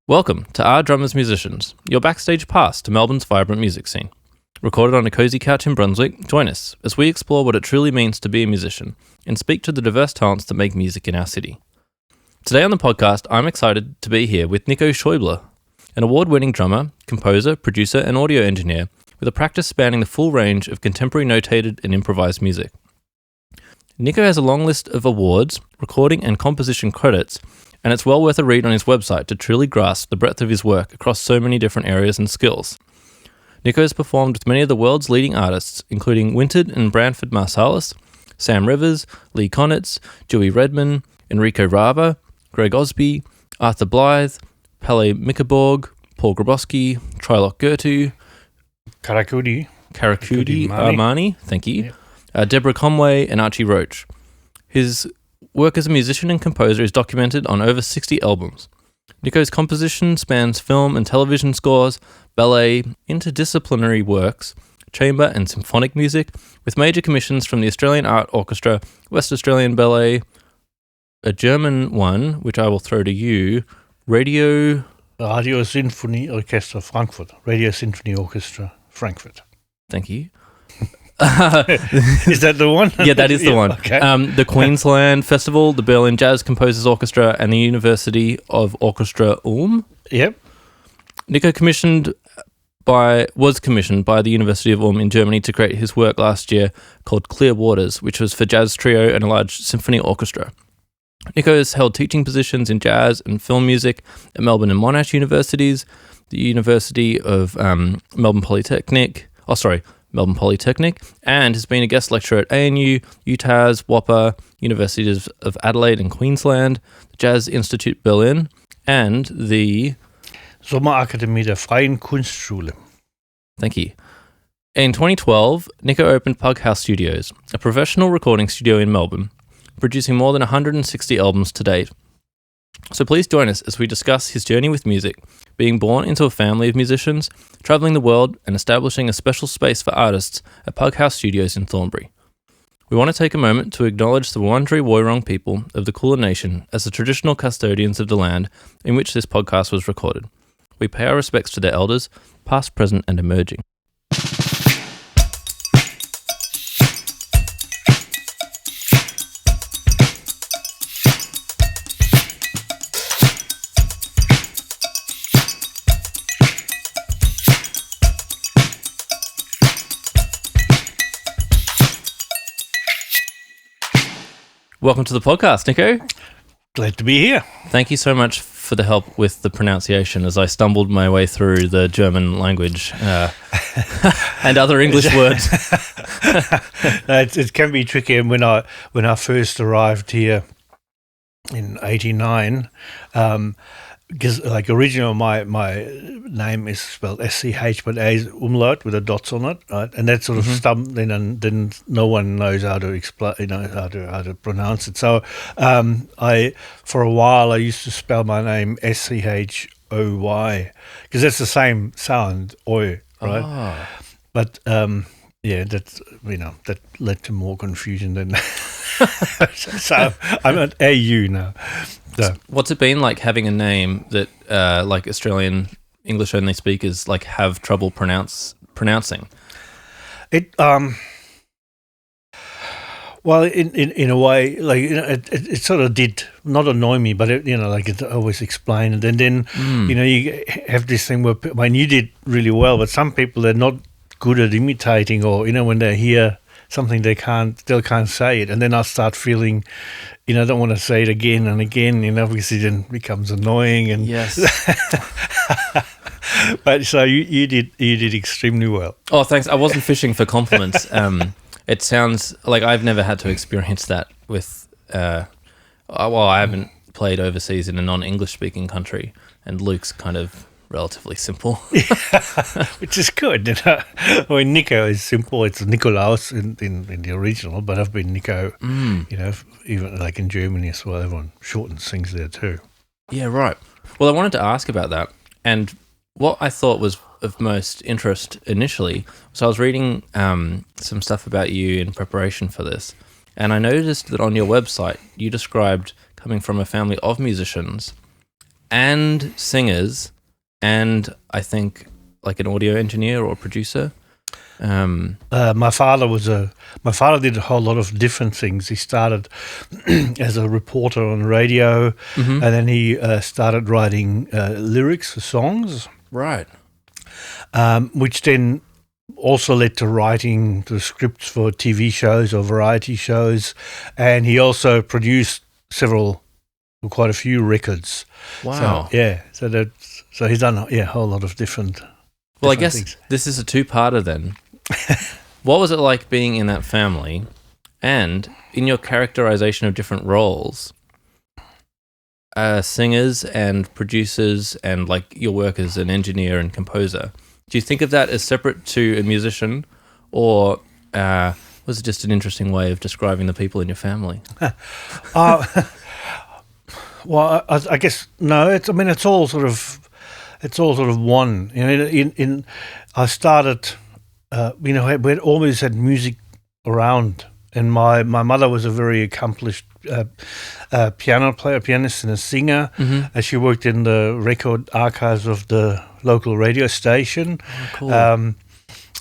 Welcome to Our Drummers Musicians, your backstage pass to Melbourne's vibrant music scene. Recorded on a cosy couch in Brunswick, join us as we explore what it truly means to be a musician and speak to the diverse talents that make music in our city. Today on the podcast, I'm excited to be here with Niko Schauble, an award-winning drummer, composer, producer, and audio engineer with a practice spanning the full range of contemporary notated and improvised music. Niko has a long list of awards, recording and composition credits, and it's well worth a read on his website to truly grasp the breadth of his work across so many different areas and skills. Niko has performed with many of the world's leading artists, including Wynton and Branford Marsalis, Sam Rivers, Lee Konitz, Dewey Redman, Enrico Rava, Greg Osby, Arthur Blythe, Palle Mikkelborg, Paul Grabowsky, Trilok Gurtu, Karaikudi R, thank you, Yep. Deborah, Conway, and Archie Roach. His work as a musician and composer is documented on over 60 albums. Niko's composition spans film and television scores, ballet, interdisciplinary works, chamber and symphonic music, with major commissions from the Australian Art Orchestra, West Australian Ballet, a German one, which I will throw to you, Radiosinfonieorchester Frankfurt. Radiosinfonieorchester Frankfurt. Thank you. Is that the one? Yeah, that is the one. Okay. The Queensland Festival, the Berlin Jazz Composers Orchestra, and the University of Orchestra Ulm. Yep. Niko was commissioned by the University of Ulm in Germany to create his work last year called Clear Waters, which was for jazz trio and a large symphony orchestra. Niko has held teaching positions in jazz and film music at Melbourne and Monash universities, the University of Melbourne Polytechnic, and has been a guest lecturer at ANU, UTAS, WAPA, Universities of Adelaide and Queensland, the Jazz Institute Berlin, and the Sommerakademie der Freien Kunstschule. Thank you. In 2012, Niko opened Pughouse Studios, a professional recording studio in Melbourne, producing more than 160 albums to date. So please join us as we discuss his journey with music, being born into a family of musicians, travelling the world, and establishing a special space for artists at Pughouse Studios in Thornbury. We want to take a moment to acknowledge the Wurundjeri Woiwurrung people of the Kulin Nation as the traditional custodians of the land in which this podcast was recorded. We pay our respects to their elders, past, present, and emerging. Welcome to the podcast, Niko. Glad to be here. Thank you so much for the help with the pronunciation as I stumbled my way through the German language and other English words. It can be tricky. And when I first arrived here in '89, because like original my name is spelled SCH, but A is umlaut with a dots on it, right? And that sort of stumped. Then no one knows how to explain, how to pronounce it. So I for a while I used to spell my name SCHOY because that's the same sound, oi, right? Ah. But that led to more confusion than. So I'm at AU now. So. What's it been like having a name that like Australian English only speakers like have trouble pronouncing? It well in a way, like it sort of did not annoy me, but it always explained, and then you have this thing where you did really well, but some people they're not good at imitating, or when they hear something they still can't say it, and then I start feeling, I don't want to say it again and again, because it then becomes annoying. And yes, but so you did extremely well. Oh, thanks. I wasn't fishing for compliments. It sounds like I've never had to experience that with. I haven't played overseas in a non-English speaking country, and Luke's kind of relatively simple. Which is good. Niko is simple. It's Nikolaus in the original, but I've been Niko, even like in Germany as well. Everyone shortens things there too. Yeah, right. Well, I wanted to ask about that. And what I thought was of most interest initially was I was reading some stuff about you in preparation for this. And I noticed that on your website, you described coming from a family of musicians and singers, and I think like an audio engineer or producer. My father did a whole lot of different things. He started as a reporter on radio, and then he started writing lyrics for songs. Right. Which then also led to writing the scripts for TV shows or variety shows, and he also produced quite a few records. Wow. So he's done a whole lot of different. Well, I guess things. This is a two-parter then. What was it like being in that family, and in your characterization of different roles, singers and producers, and like your work as an engineer and composer? Do you think of that as separate to a musician, or was it just an interesting way of describing the people in your family? Well, I guess no. It's all sort of one. You know, I started. We had always had music around, and my mother was a very accomplished pianist and a singer. And she worked in the record archives of the local radio station. Oh, cool.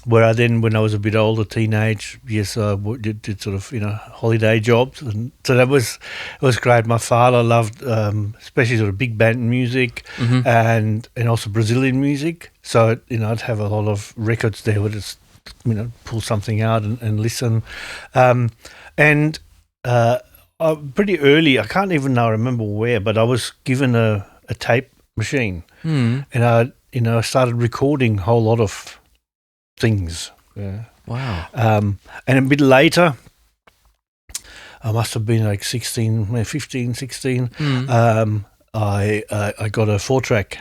Where I then, when I was a bit older, teenage, yes, I did sort of, holiday jobs. And so it was great. My father loved, especially sort of big band music and also Brazilian music. So, I'd have a lot of records there where just, pull something out and listen. Pretty early, I can't even now remember where, but I was given a tape machine. And I started recording a whole lot of things. Yeah. Wow. And a bit later, I must have been like 16, maybe 15, 16. I got a 4-track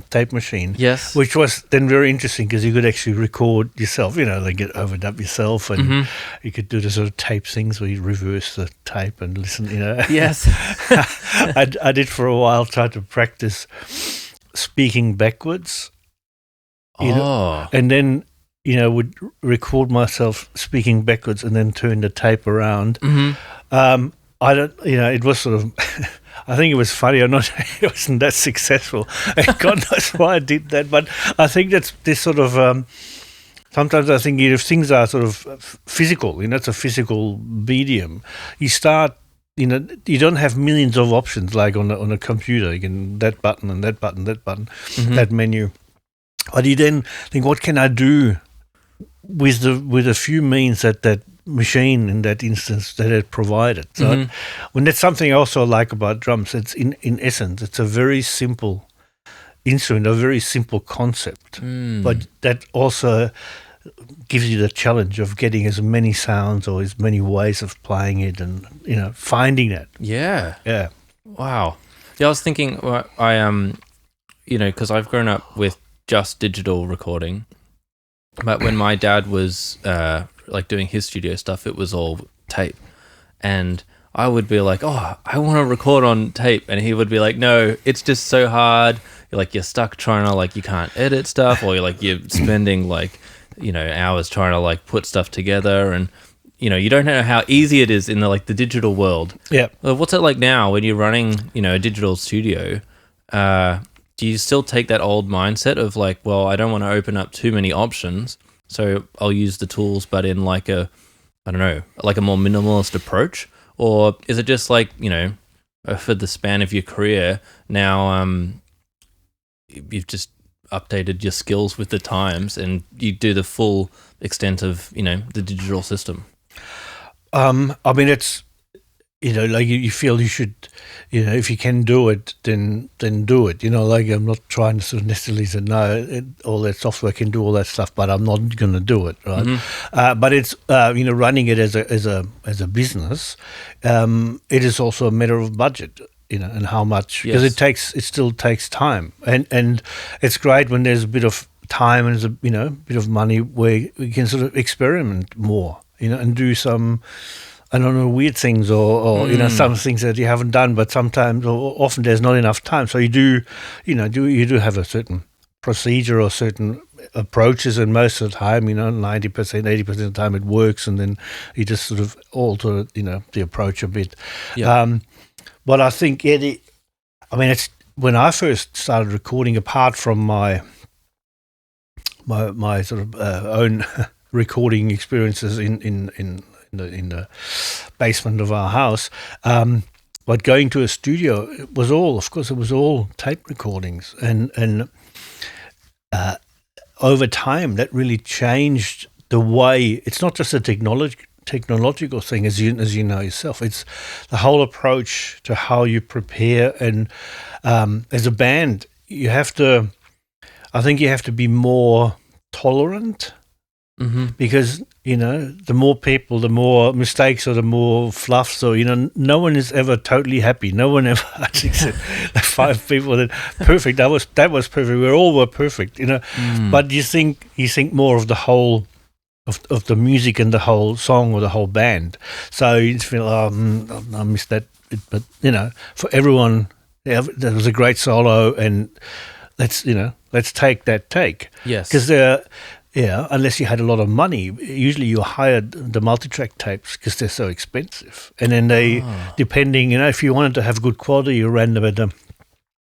tape machine. Yes. Which was then very interesting because you could actually record yourself, like get overdub yourself, and you could do the sort of tape things where you reverse the tape and listen, Yes. I did for a while, tried to practice speaking backwards. And then, would record myself speaking backwards and then turn the tape around. I don't, it was sort of, I think it was funny. It wasn't that successful. And God knows why I did that. But I think that's this sort of, sometimes I think if things are sort of physical, it's a physical medium, you start, you don't have millions of options like on a computer. You can that button and that button, that menu. But you then think, what can I do with a few means that machine in that instance that it provided? So when that's something I also like about drums, it's in essence, it's a very simple instrument, a very simple concept, but that also gives you the challenge of getting as many sounds or as many ways of playing it and, finding that. Yeah. Yeah. Wow. Yeah, I was thinking, because I've grown up with just digital recording, but when my dad was doing his studio stuff, it was all tape, and I would be like, oh, I want to record on tape, and he would be like, no, it's just so hard. You're stuck trying to you can't edit stuff, or you're spending hours trying to put stuff together, and you don't know how easy it is in the digital world. Yeah. What's it like now when you're running a digital studio? Do you still take that old mindset of well, I don't want to open up too many options, so I'll use the tools, but in a more minimalist approach? Or is it just for the span of your career now, you've just updated your skills with the times and you do the full extent of, the digital system? It's, you feel you should, if you can do it, then do it. I'm not trying to sort of necessarily say, no, all that software can do all that stuff, but I'm not going to do it, right? But it's, running it as a business, it is also a matter of budget, and how much, because it still takes time. And it's great when there's a bit of time and there's a, bit of money where we can sort of experiment more, and do some, I don't know, weird things or some things that you haven't done, but sometimes or often there's not enough time. So you do have a certain procedure or certain approaches, and most of the time, 90%, 80% of the time it works, and then you just sort of alter, the approach a bit. Yeah. But I think, it's when I first started recording, apart from my sort of own recording experiences in the basement of our house, but going to a studio, it was all tape recordings, and over time that really changed the way. It's not just a technological thing, as you know yourself. It's the whole approach to how you prepare, and as a band, I think you have to be more tolerant, because the more people, the more mistakes, or the more fluffs, or no one is ever totally happy. No one ever. I think the 5 people that perfect. That was perfect. We all were perfect, But you think more of the whole. Of the music and the whole song or the whole band. So you just feel, I missed that. But, for everyone, there was a great solo, and let's take that take. Yes. Because unless you had a lot of money, usually you hired the multi-track tapes because they're so expensive. And then depending, if you wanted to have good quality, you ran them at a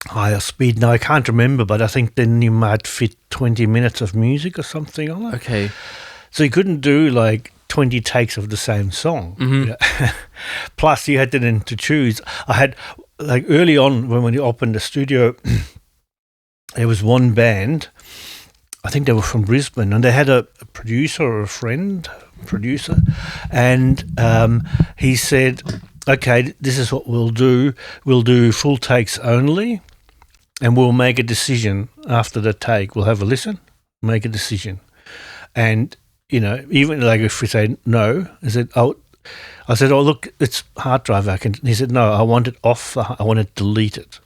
higher speed. Now, I can't remember, but I think then you might fit 20 minutes of music or something on it. Okay. So you couldn't do like 20 takes of the same song. Plus, you had to choose. I had, like, early on when we opened the studio, there was one band, I think they were from Brisbane, and they had a producer or a producer, and he said, okay, this is what we'll do. We'll do full takes only, and we'll make a decision after the take. We'll have a listen, make a decision. And even like if we say no, I said, look, it's hard drive. He said, no, I want it off. I want it deleted.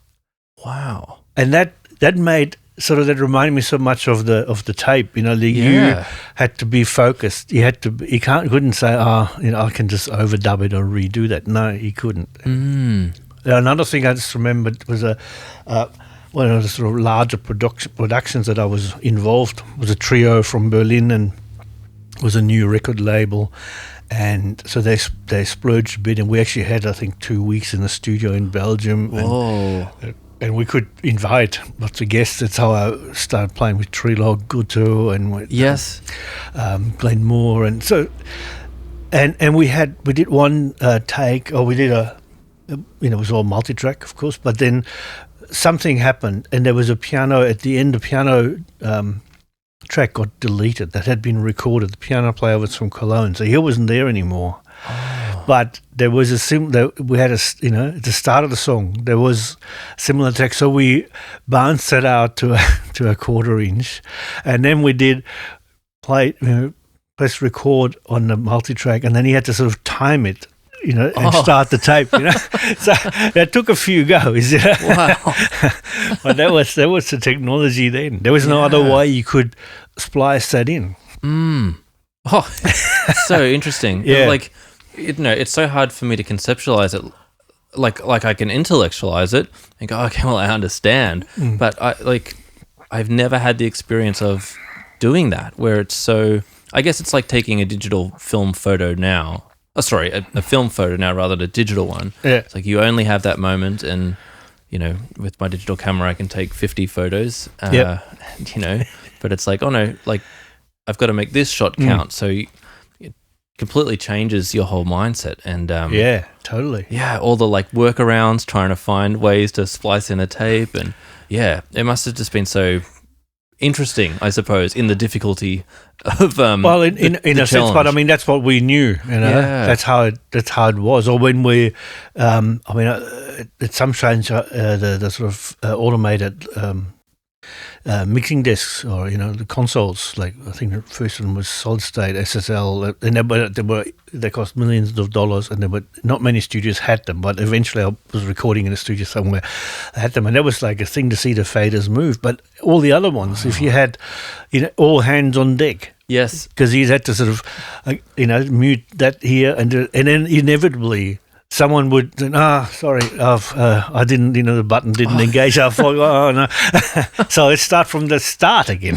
Wow. And that made that reminded me so much of the tape. You had to be focused. You couldn't say, I can just overdub it or redo that. No, you couldn't. Another thing I just remembered was one of the sort of larger productions that I was involved was a trio from Berlin, and was a new record label, and so they splurged a bit, and we actually had, I think, 2 weeks in the studio in Belgium. And we could invite lots of guests. That's how I started playing with Trilok Gurtu and with Glenn Moore, and so and we did one take, or we did it was all multi-track, of course, but then something happened, and there was a piano at the end. The piano track got deleted that had been recorded. The piano player was from Cologne, so he wasn't there anymore. But there was we had at the start of the song there was a similar track, so we bounced it out to a quarter inch, and then we did press record on the multi-track, and then he had to sort of time it, and start the tape, So that took a few goes, Wow. But that was the technology then. There was no other way you could splice that in. Oh, so interesting. Yeah. Like, it's so hard for me to conceptualize it. Like I can intellectualize it and go, okay, well, I understand. But I've never had the experience of doing that, where it's so, I guess it's like taking a digital film photo now. A film photo now rather than a digital one. Yeah. It's like you only have that moment, and with my digital camera I can take 50 photos. But it's like, oh no, like I've got to make this shot count. So it completely changes your whole mindset. And yeah, totally. Yeah, all the workarounds, trying to find ways to splice in a tape, and it must have just been so interesting, I suppose, in the difficulty of well, in a sense, but I mean that's what we knew, that's how it was. Or when we at some stage the sort of automated mixing desks, or the consoles, like I think the first one was solid state SSL, and they cost millions of dollars, and there were not many studios had them, but eventually I was recording in a studio somewhere that had them, and that was like a thing to see the faders move. But all the other ones, if you had all hands on deck, yes, because you had to sort of mute that here, and then inevitably someone would say, sorry, I didn't, the button didn't engage. I thought, oh, no. So let's start from the start again.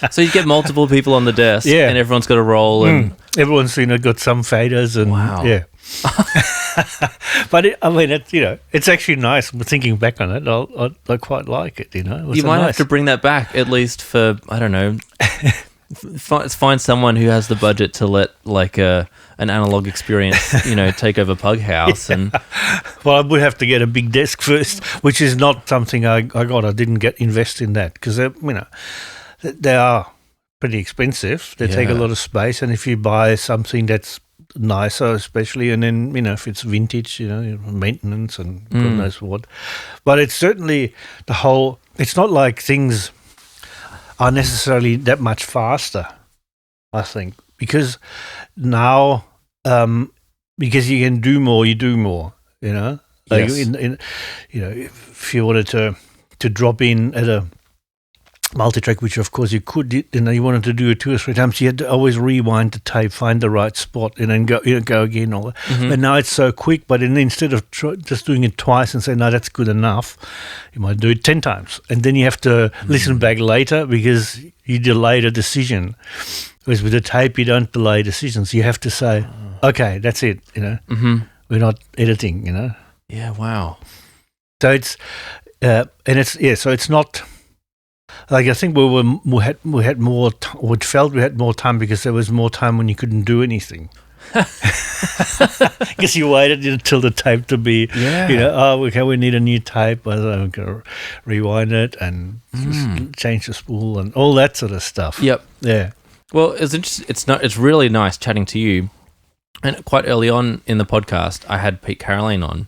So you get multiple people on the desk, and everyone's got a role. And everyone's, got some faders. And, wow. Yeah. But it's actually nice. Thinking back on it, I quite like it. You might have to bring that back at least for, I don't know, find someone who has the budget to let like an analog experience, take over Pughouse. And well, I would have to get a big desk first, which is not something I got. I didn't invest in that because they are pretty expensive. They take a lot of space, and if you buy something that's nicer, especially, and then if it's vintage, maintenance and God knows what. But it's certainly it's not like things are necessarily that much faster, I think, because now because you can do more, you do more. Like yes. If you wanted to drop in at a multi-track, which of course you could, you wanted to do it 2 or 3 times, you had to always rewind the tape, find the right spot, and then go again. All that. Mm-hmm. And now it's so quick, but instead of just doing it twice and say, no, that's good enough, you might do it 10 times. And then you have to listen back later because you delayed a decision. Whereas with the tape, you don't delay decisions. You have to say, okay, that's it, Mm-hmm. We're not editing, Yeah, wow. So it's, so it's not... Like I think we had more, we felt we had more time because there was more time when you couldn't do anything. Because you waited until the tape to be, okay, we need a new tape. I'm going to rewind it and change the spool and all that sort of stuff. Yep. Yeah. Well, it's really nice chatting to you. And quite early on in the podcast, I had Pete Caroline on,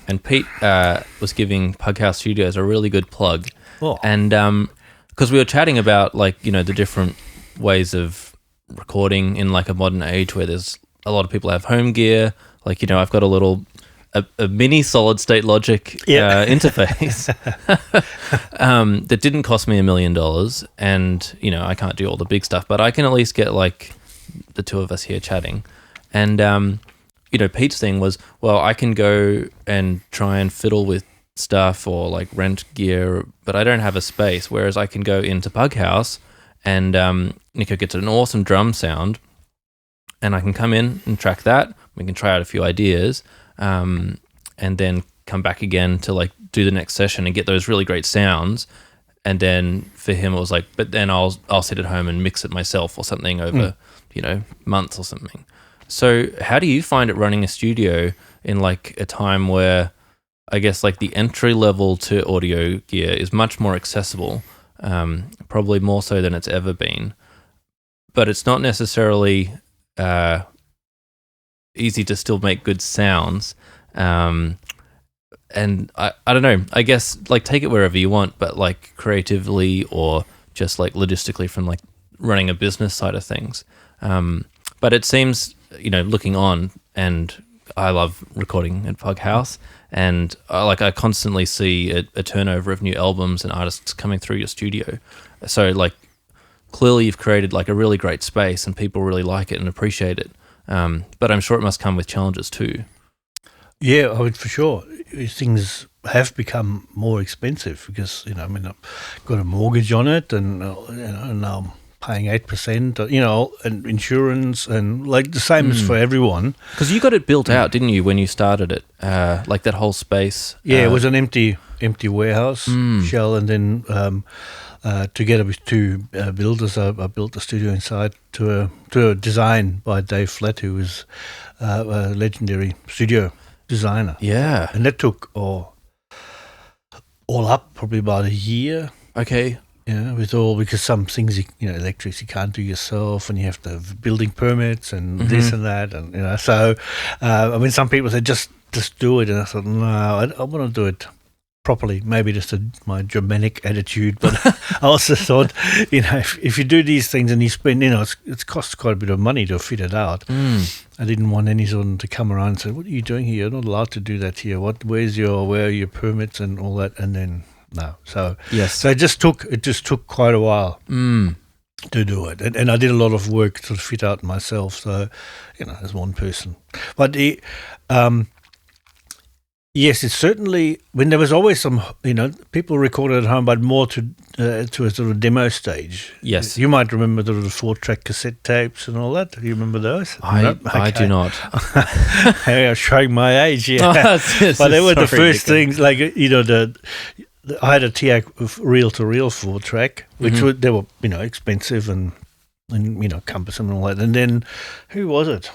and Pete was giving Pughouse Studios a really good plug. Oh. And because we were chatting about the different ways of recording in like a modern age where there's a lot of people have home gear. Like, I've got a mini solid state Logic interface that didn't cost me $1 million. And, I can't do all the big stuff, but I can at least get like the two of us here chatting. And, Pete's thing was, well, I can go and try and fiddle with stuff or like rent gear, but I don't have a space. Whereas I can go into Pughouse and Niko gets an awesome drum sound, and I can come in and track that. We can try out a few ideas, and then come back again to like do the next session and get those really great sounds. And then for him, it was like, but then I'll sit at home and mix it myself or something over months or something. So how do you find it running a studio in like a time where I guess like the entry level to audio gear is much more accessible, probably more so than it's ever been, but it's not necessarily easy to still make good sounds. And I don't know, I guess like take it wherever you want, but like creatively or just like logistically from like running a business side of things. But it seems, looking on, and I love recording at Pughouse, and I constantly see a turnover of new albums and artists coming through your studio. So like clearly you've created like a really great space and people really like it and appreciate it. But I'm sure it must come with challenges too. Yeah, for sure. Things have become more expensive because, I've got a mortgage on it and, now I'm paying 8%, and insurance and like the same as for everyone. Because you got it built out, didn't you, when you started it? Like that whole space. Yeah, it was an empty warehouse shell, and then together with two builders, I built the studio inside to a design by Dave Flett, who was a legendary studio designer. Yeah, and that took all up probably about a year. Okay. Because some things, electrics you can't do yourself, and you have to have building permits and this and that, and so some people say just do it, and I thought no, I want to do it properly. Maybe just my Germanic attitude, but I also thought if you do these things and you spend, it costs quite a bit of money to fit it out. I didn't want anyone to come around and say, "What are you doing here? You're not allowed to do that here. Where are your permits and all that?" And then. No, so yes, so it just took quite a while to do it, and I did a lot of work to fit out myself. So, as one person, but yes, it's certainly when there was always some, people recorded at home, but more to to a sort of demo stage. Yes. You might remember the 4-track cassette tapes and all that. Do you remember those? I do not. Hey, I'm showing my age, yeah. Oh, but they were the first Niko. things, like, I had a TIAC reel-to-reel 4-track, which they were, expensive and cumbersome and all that. And then, who was it?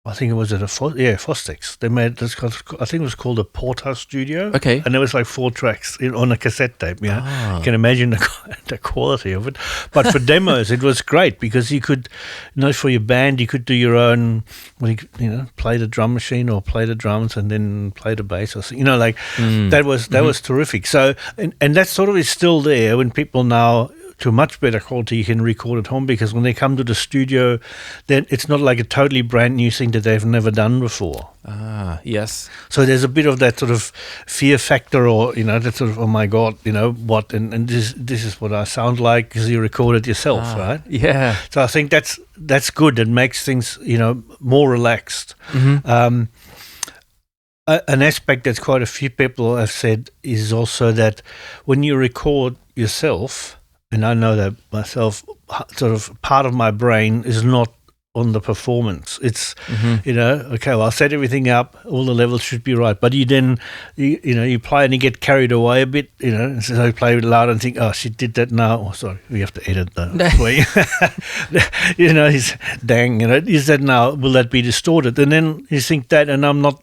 I think it was at Fostex. They made this. I think it was called a Pughouse Studio. Okay. And there was like 4 tracks on a cassette tape. You can imagine the quality of it. But for demos, it was great because you could, for your band, you could do your own. Play the drum machine or play the drums and then play the bass or something. That was terrific. So and that sort of is still there when people now, to much better quality, you can record at home, because when they come to the studio, then it's not like a totally brand new thing that they've never done before. Ah, yes. So there's a bit of that sort of fear factor, or that sort of, oh my God, what, and this is what I sound like because you record it yourself, right? Yeah. So I think that's good. It makes things more relaxed. Mm-hmm. An aspect that quite a few people have said is also that when you record yourself, and I know that myself, sort of part of my brain is not on the performance. It's, okay, well, I'll set everything up, all the levels should be right. But you then, you play and you get carried away a bit, and so you play it loud and think, oh, she did that now. Oh, sorry, we have to edit that. Is that now, will that be distorted? And then you think that, and I'm not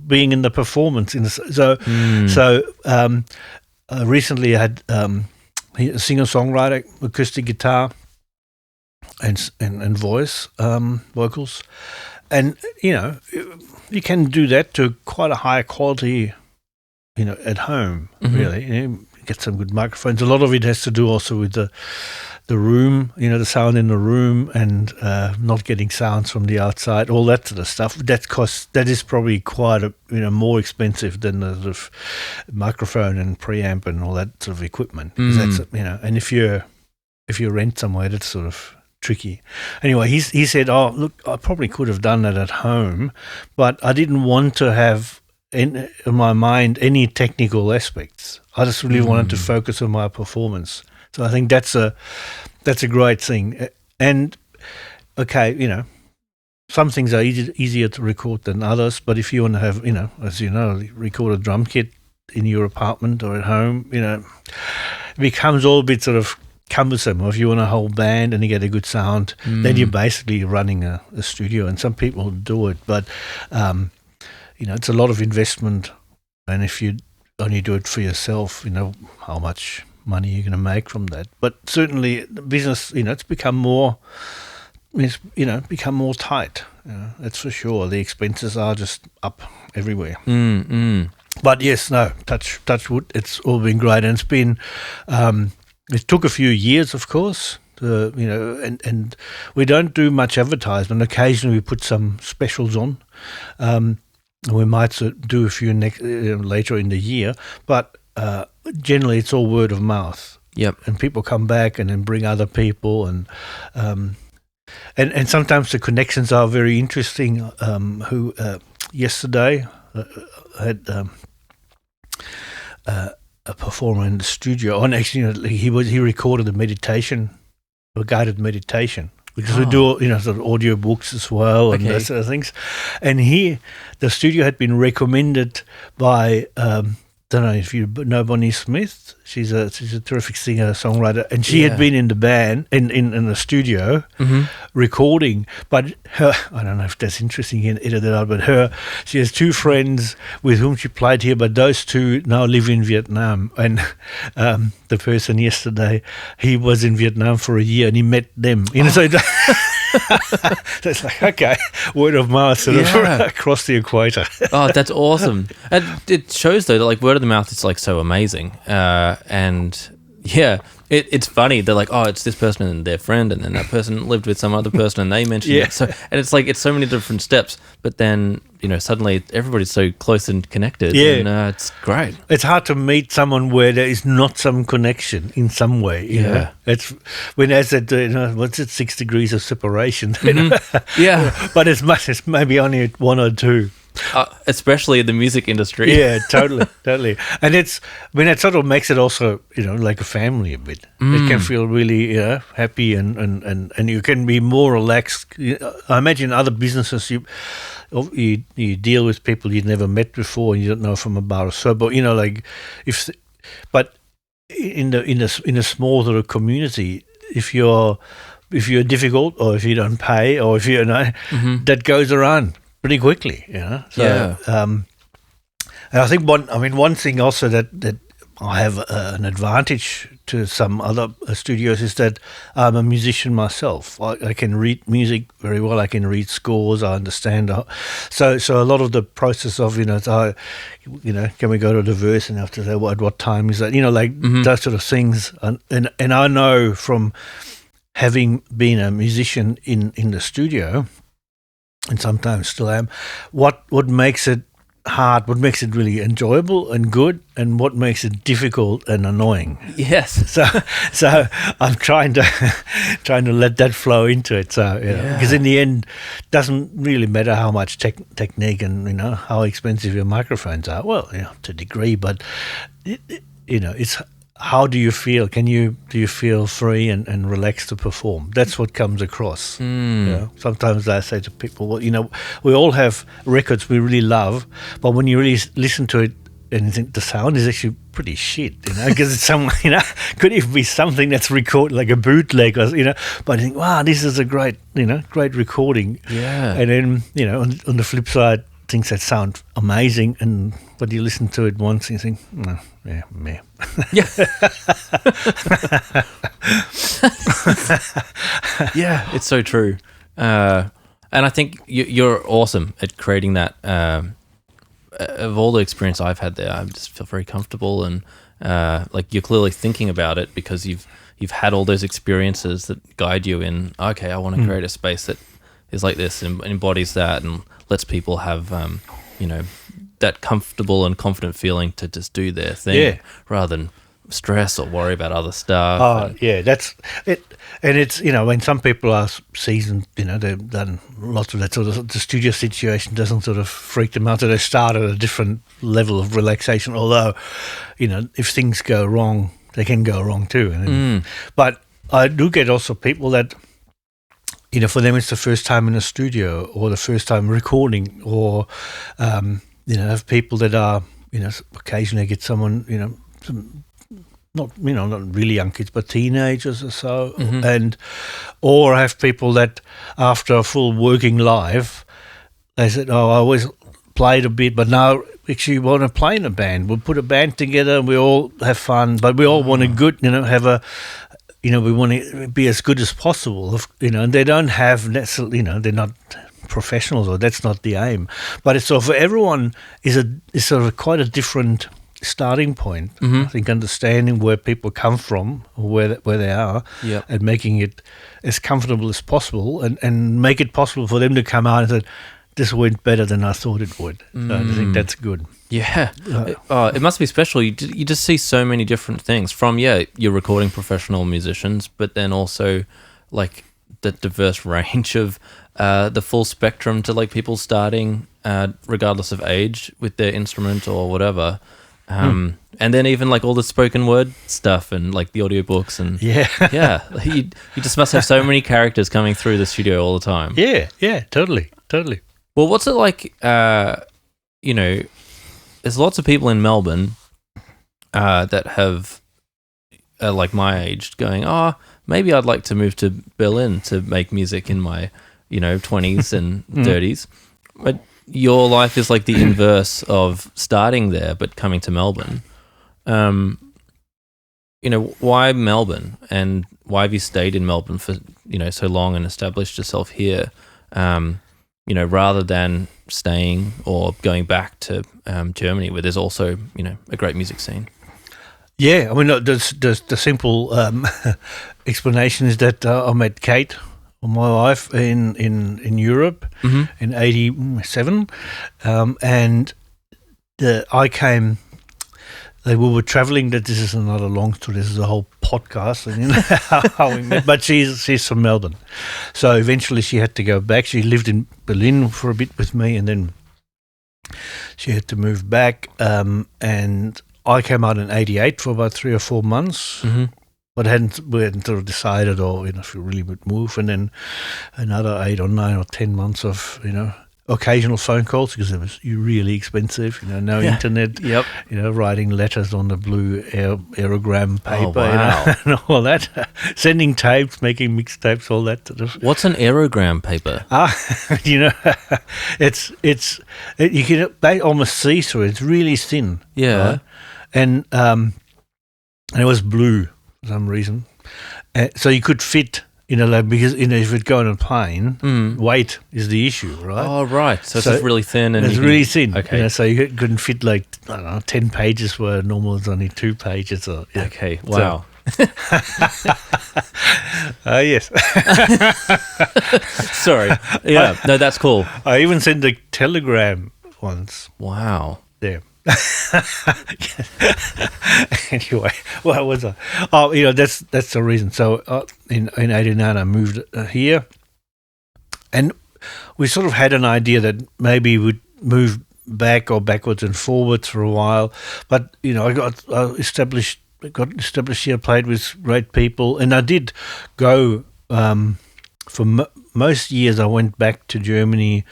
being in the performance. Recently I had a singer-songwriter, acoustic guitar, and voice, vocals, and you can do that to quite a high quality, at home. Really, get some good microphones. A lot of it has to do also with the room, the sound in the room, and not getting sounds from the outside, all that sort of stuff. That is probably quite more expensive than the sort of microphone and preamp and all that sort of equipment. That's and if you rent somewhere, that's sort of tricky. Anyway, he said, "Oh, look, I probably could have done that at home, but I didn't want to have in my mind any technical aspects. I just really wanted to focus on my performance." So I think that's a great thing. And okay, some things are easier to record than others. But if you want to have, as record a drum kit in your apartment or at home, it becomes all a bit sort of cumbersome. Or if you want a whole band and you get a good sound, then you're basically running a studio. And some people do it, but it's a lot of investment. And if you only do it for yourself, how much money you're going to make from that. But certainly the business, it's become more tight. That's for sure. The expenses are just up everywhere. But yes, no, touch wood, it's all been great. And it's been, it took a few years, of course, and we don't do much advertisement. Occasionally we put some specials on. We might do a few later in the year, but generally it's all word of mouth. Yep. And people come back and then bring other people, and sometimes the connections are very interesting. Who yesterday had a performer in the studio, and actually he recorded a guided meditation. Because we do, sort of audio books as well, and that sort of things. And the studio had been recommended by, don't know if you know Bonnie Smith. She's a terrific singer-songwriter, and she had been in the band, in the studio, recording. But I don't know if that's interesting in edit it out, but she has 2 friends with whom she played here, but those 2 now live in Vietnam. And the person yesterday, he was in Vietnam for a year, and he met them. So it's like, okay, word of mouth sort of across the equator. Oh, that's awesome. And it shows, though, that like word of the mouth is like so amazing. And yeah, it's funny. They're like, oh, it's this person and their friend, and then that person lived with some other person and they mentioned it. So, and it's like, it's so many different steps, but then, suddenly everybody's so close and connected. Yeah. And it's great. It's hard to meet someone where there is not some connection in some way. You know? It's when I said, what's it, 6 degrees of separation? Yeah. But it's maybe only 1 or 2. especially in the music industry. Yeah, totally. And it sort of makes it also, like a family a bit. It can feel really, happy and you can be more relaxed. I imagine other businesses, you deal with people you've never met before and you don't know from a bar or so, but but in a small sort of community, if you're difficult or if you don't pay or if that goes around pretty quickly, So, and I think one thing also that I have an advantage to some other studios is that I'm a musician myself. I can read music very well. I can read scores. I understand. So a lot of the process of can we go to the verse and after that what time is that? Those sort of things. And I know from having been a musician in the studio, and sometimes still am, what makes it hard, what makes it really enjoyable and good, and what makes it difficult and annoying. Yes. So I'm trying to let that flow into it. So because in the end, it doesn't really matter how much technique and how expensive your microphones are. Well, to a degree, but it's how do you feel? Do you feel free and relaxed to perform? That's what comes across. Sometimes I say to people, well, we all have records we really love, but when you really listen to it and you think the sound is actually pretty shit, because it's could even be something that's recorded like a bootleg, or but I think, wow, this is a great recording. Yeah. And then on the flip side, things that sound amazing, and but you listen to it once and you think, no, yeah, meh. Yeah. Yeah, it's so true. And I think you're awesome at creating that. Of all the experience I've had there, I just feel very comfortable, and you're clearly thinking about it because you've had all those experiences that guide you in, okay, I want to create a space that is like this and embodies that and lets people have that comfortable and confident feeling to just do their thing rather than stress or worry about other stuff. That's it. And it's when some people are seasoned, they've done lots of that sort of, the studio situation doesn't sort of freak them out, so they start at a different level of relaxation, although if things go wrong, they can go wrong too. But I do get also people that for them it's the first time in a studio or the first time recording, or have people that are occasionally get someone some, not really young kids but teenagers or so, or have people that after a full working life they said, I always played a bit but now actually want to play in a band. We'll put a band together and we all have fun, but we all want to have a we want to be as good as possible, and they don't have necessarily, they're not professionals, or that's not the aim. But it's so for everyone is sort of quite a different starting point. I think understanding where people come from, or where they are, and making it as comfortable as possible, and make it possible for them to come out and say, this went better than I thought it would. So I think that's good. Yeah. It must be special. You just see so many different things from, you're recording professional musicians, but then also like the diverse range of the full spectrum to like people starting regardless of age with their instrument or whatever. And then even like all the spoken word stuff and like the audiobooks and you just must have so many characters coming through the studio all the time. Yeah, totally. Well, what's it like, there's lots of people in Melbourne that have, like my age, going, maybe I'd like to move to Berlin to make music in my, 20s and 30s. But your life is like the inverse of starting there but coming to Melbourne. Why Melbourne, and why have you stayed in Melbourne for, so long and established yourself here? Rather than staying or going back to Germany, where there's also, a great music scene. Yeah, I mean, the simple explanation is that I met Kate, my wife, in Europe in '87, and I came. We were traveling. That this is another long story. This is a whole podcast, and how we met. But she's from Melbourne, so eventually she had to go back. She lived in Berlin for a bit with me, and then she had to move back, and I came out in '88 for about 3 or 4 months. Mm-hmm. But we hadn't sort of decided, or if we really would move, and then another 8 or 9 or 10 months of occasional phone calls because it was really expensive. No internet. Yep. Writing letters on the blue aerogram paper. Oh, wow. And all that. Sending tapes, making mixtapes, all that sort of. What's an aerogram paper? You can almost see through it. It's really thin. Yeah. Right? And it was blue. For some reason, so you could fit, because if it go on a plane, weight is the issue, right? Oh, right. So it's just really thin, and it's really thin. Okay. So you couldn't fit 10 pages where normal is only 2 pages. Or Okay. Wow. Yes. Sorry. Yeah. No, that's cool. I even sent a telegram once. Wow. Yeah. Anyway, what was I? Oh, that's the reason. So in '89, I moved here, and we sort of had an idea that maybe we'd move back or backwards and forwards for a while. But I got established here, played with great people, and I did go for most years. I went back to Germany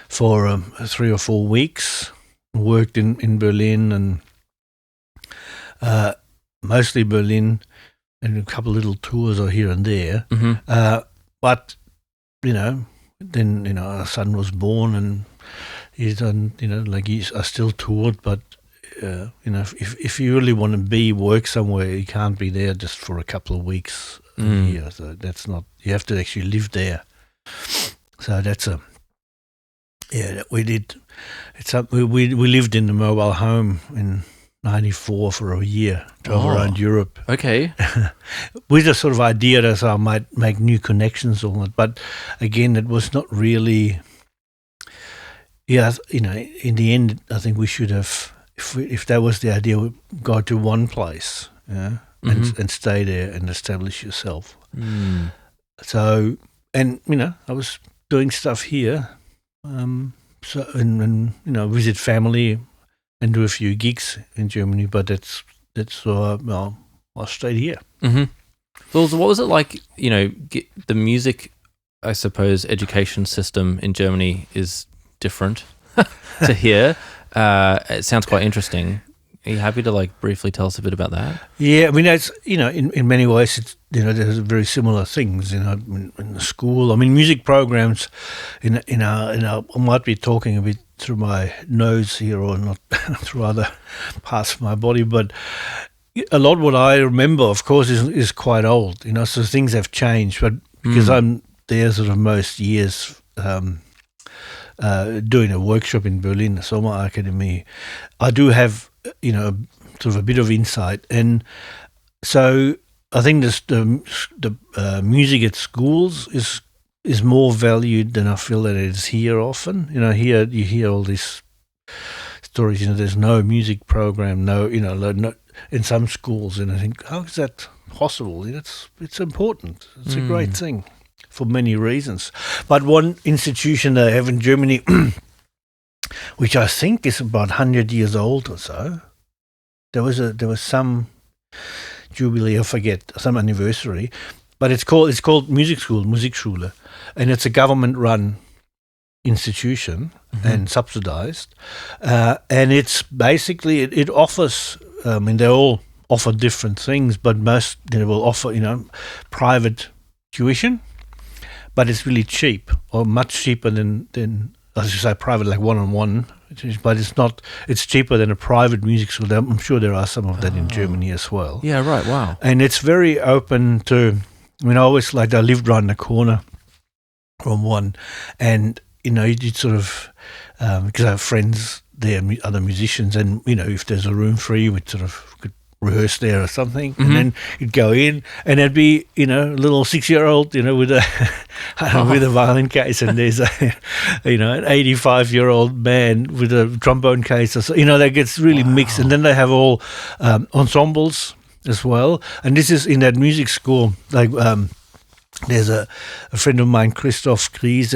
for 3 or 4 weeks. Worked in Berlin and mostly Berlin, and a couple of little tours or here and there. Mm-hmm. But then our son was born, and he's done. I still toured, but if you really want to work somewhere, you can't be there just for a couple of weeks a year. So that's not. You have to actually live there. So that's that we did. We lived in the mobile home in '94 for a year, drove around Europe. Okay. With the sort of idea that I might make new connections on it, but again, it was not really. Yeah, in the end, I think we should have, if that was the idea, we'd go to one place, and stay there and establish yourself. Mm. So, and I was doing stuff here. So and visit family and do a few gigs in Germany, but I stayed here. Mm-hmm. So what was it like? The music, I suppose, education system in Germany is different to here. It sounds quite interesting. Are you happy to briefly tell us a bit about that? Yeah, I mean, it's in many ways, it's there's very similar things. In the school, I mean, music programs. I might be talking a bit through my nose here, or not through other parts of my body, but a lot what I remember, of course, is quite old. So things have changed, but because I'm there sort of most years. Doing a workshop in Berlin, the Sommer Academy, I do have sort of a bit of insight, and so I think the music at schools is more valued than I feel that it is here. Often, here you hear all these stories. There's no music program, no in some schools, and I think, how is that possible? It's important. It's a great thing. For many reasons. But one institution they have in Germany, which I think is about 100 years old or so, there was some jubilee, I forget, some anniversary, but it's called music school, Musikschule, and it's a government-run institution and subsidized, and it's basically it offers. I mean, they all offer different things, but most will offer private tuition. But it's really cheap, or much cheaper than as you say, private, like one-on-one. But it's not. It's cheaper than a private music school. I'm sure there are some of that in Germany as well. Yeah, right. Wow. And it's very open to. I mean, I always I lived right in the corner from one, and you'd sort of because I have friends there, other musicians, and if there's a room free, we'd sort of could rehearse there or something, and then you'd go in, and there'd be a little 6-year-old with a with a violin case, and there's an 85-year-old man with a trombone case, or so, that gets really mixed, and then they have all ensembles as well, and this is in that music school. There's a friend of mine, Christoph Griese.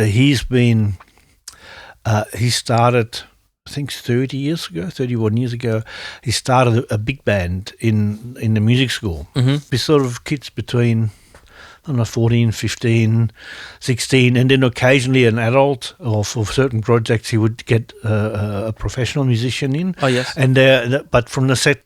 He started I think 31 years ago, he started a big band in the music school. With sort of kids between, I don't know, 14, 15, 16, and then occasionally an adult, or for certain projects he would get a professional musician in. Oh yes. And but from the set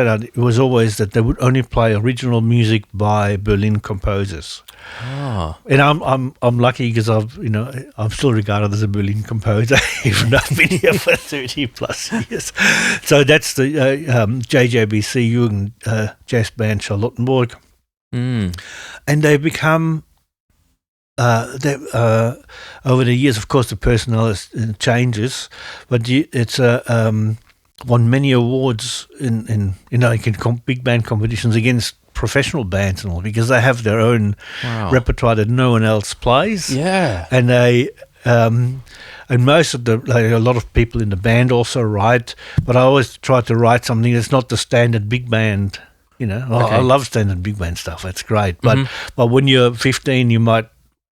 out, it was always that they would only play original music by Berlin composers. Oh. And I'm lucky because I'm still regarded as a Berlin composer, even though I've been here for 30 plus years. So that's the JJBC Jugend Jazz Band Charlottenburg. And they've become, over the years, of course, the personnel changes, but it's won many awards in big band competitions against professional bands and all, because they have their own repertoire that no one else plays. Yeah, and they and most of a lot of people in the band also write, but I always try to write something that's not the standard big band. I love standard big band stuff. It's great, but when you're 15, you might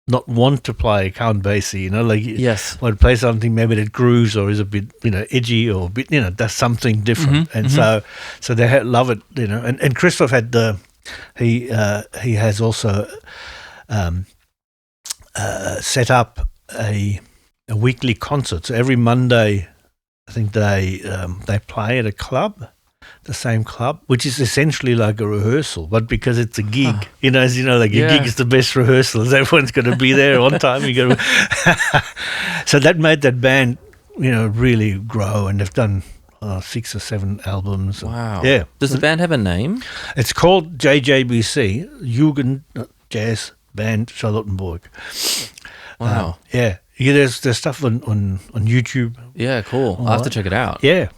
not want to play Count Basie. Yes, want to play something maybe that grooves or is a bit edgy or a bit does something different, and so they love it. And Christoph had he has also set up a weekly concert. So every Monday, I think they play at a club. The same club, which is essentially like a rehearsal, but because it's a gig, as you know, a gig is the best rehearsal. Everyone's going to be there on time. So that made that band, really grow, and they've done 6 or 7 albums. Wow. Yeah. Does the band have a name? It's called JJBC, Jugend Jazz Band Charlottenburg. Wow. Yeah. There's stuff on YouTube. Yeah, cool. I'll have to check it out. Yeah.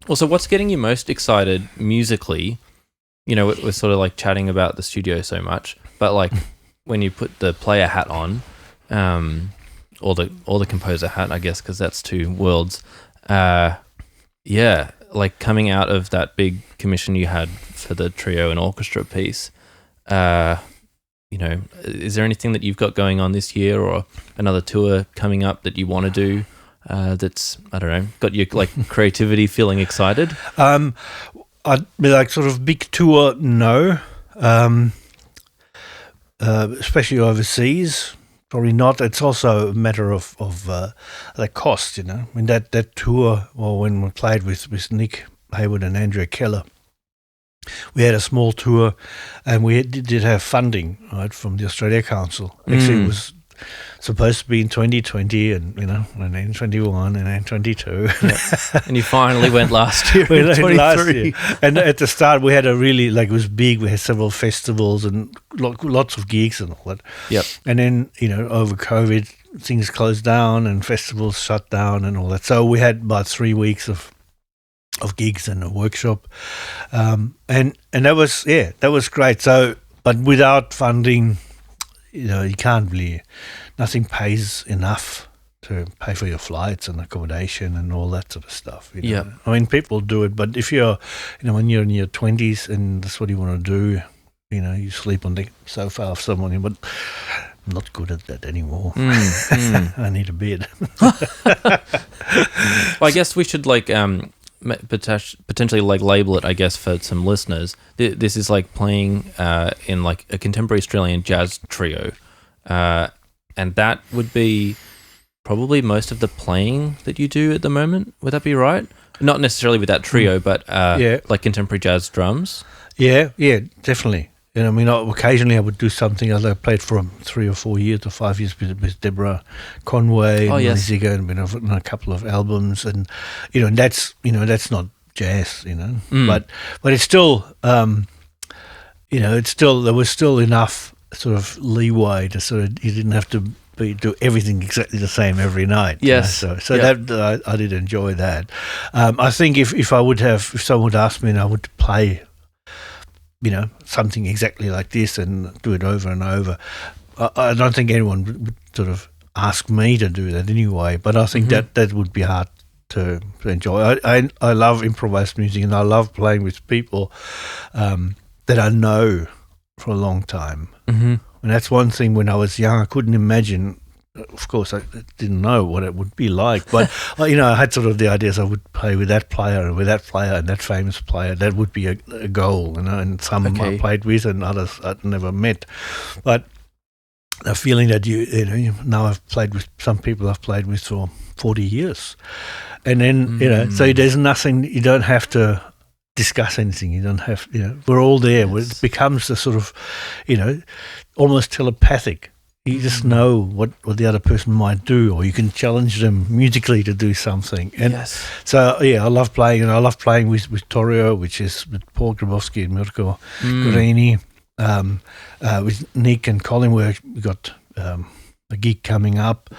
Well, so what's getting you most excited musically? We're sort of like chatting about the studio so much, but like when you put the player hat on, or the composer hat, I guess, because that's 2 worlds. Like coming out of that big commission you had for the trio and orchestra piece. Is there anything that you've got going on this year, or another tour coming up that you want to do? That's, I don't know, got your like creativity feeling excited? I'd be like sort of big tour, no. Especially overseas, probably not. It's also a matter of the cost, I mean, that tour, or when we played with Nick Hayward and Andrea Keller, we had a small tour, and we did have funding, right, from the Australia Council. Actually, it was supposed to be in 2020, and and then 21, and then 22. Yep. And you finally went last year. We went last year, and at the start we had a really it was big. We had several festivals and lots of gigs and all that. Yep. And then over COVID, things closed down and festivals shut down and all that. So we had about 3 weeks of gigs and a workshop, and that was great. So, but without funding, you can't really, nothing pays enough to pay for your flights and accommodation and all that sort of stuff. Yeah. I mean, people do it, but if you're, when you're in your 20s and that's what you want to do, you sleep on the sofa of someone, but I'm not good at that anymore. I need a bed. Well, I guess we should potentially label it, I guess, for some listeners. This is like playing in like a contemporary Australian jazz trio, and that would be probably most of the playing that you do at the moment. Would that be right? Not necessarily with that trio, but like contemporary jazz drums. Yeah, definitely. I mean, occasionally I would do something. I played for 3 or 4 years or 5 years with Deborah, Conway, and Ziga, and been on a couple of albums, and and that's not jazz, but it's still it's still, there was still enough sort of leeway to sort of, you didn't have to do everything exactly the same every night. Yes. So that I did enjoy that. I think if someone would ask me and I would play something exactly like this and do it over and over, I don't think anyone would sort of ask me to do that anyway, but I think that would be hard to enjoy. I love improvised music, and I love playing with people that I know for a long time. And that's one thing. When I was young, I couldn't imagine of course, I didn't know what it would be like. But, I had sort of the ideas I would play with that player and with that player and that famous player. That would be a goal, and some I played with and others I'd never met. But the feeling that now I've played with some people I've played with for 40 years. And then, so there's nothing, you don't have to discuss anything. You don't have, we're all there. Yes. It becomes a sort of, almost telepathic. You just know what the other person might do, or you can challenge them musically to do something. And so, I love playing, and I love playing with Torio, which is with Paul Grabowsky and Mirko Guarini, with Nick and Colin. We got a gig coming up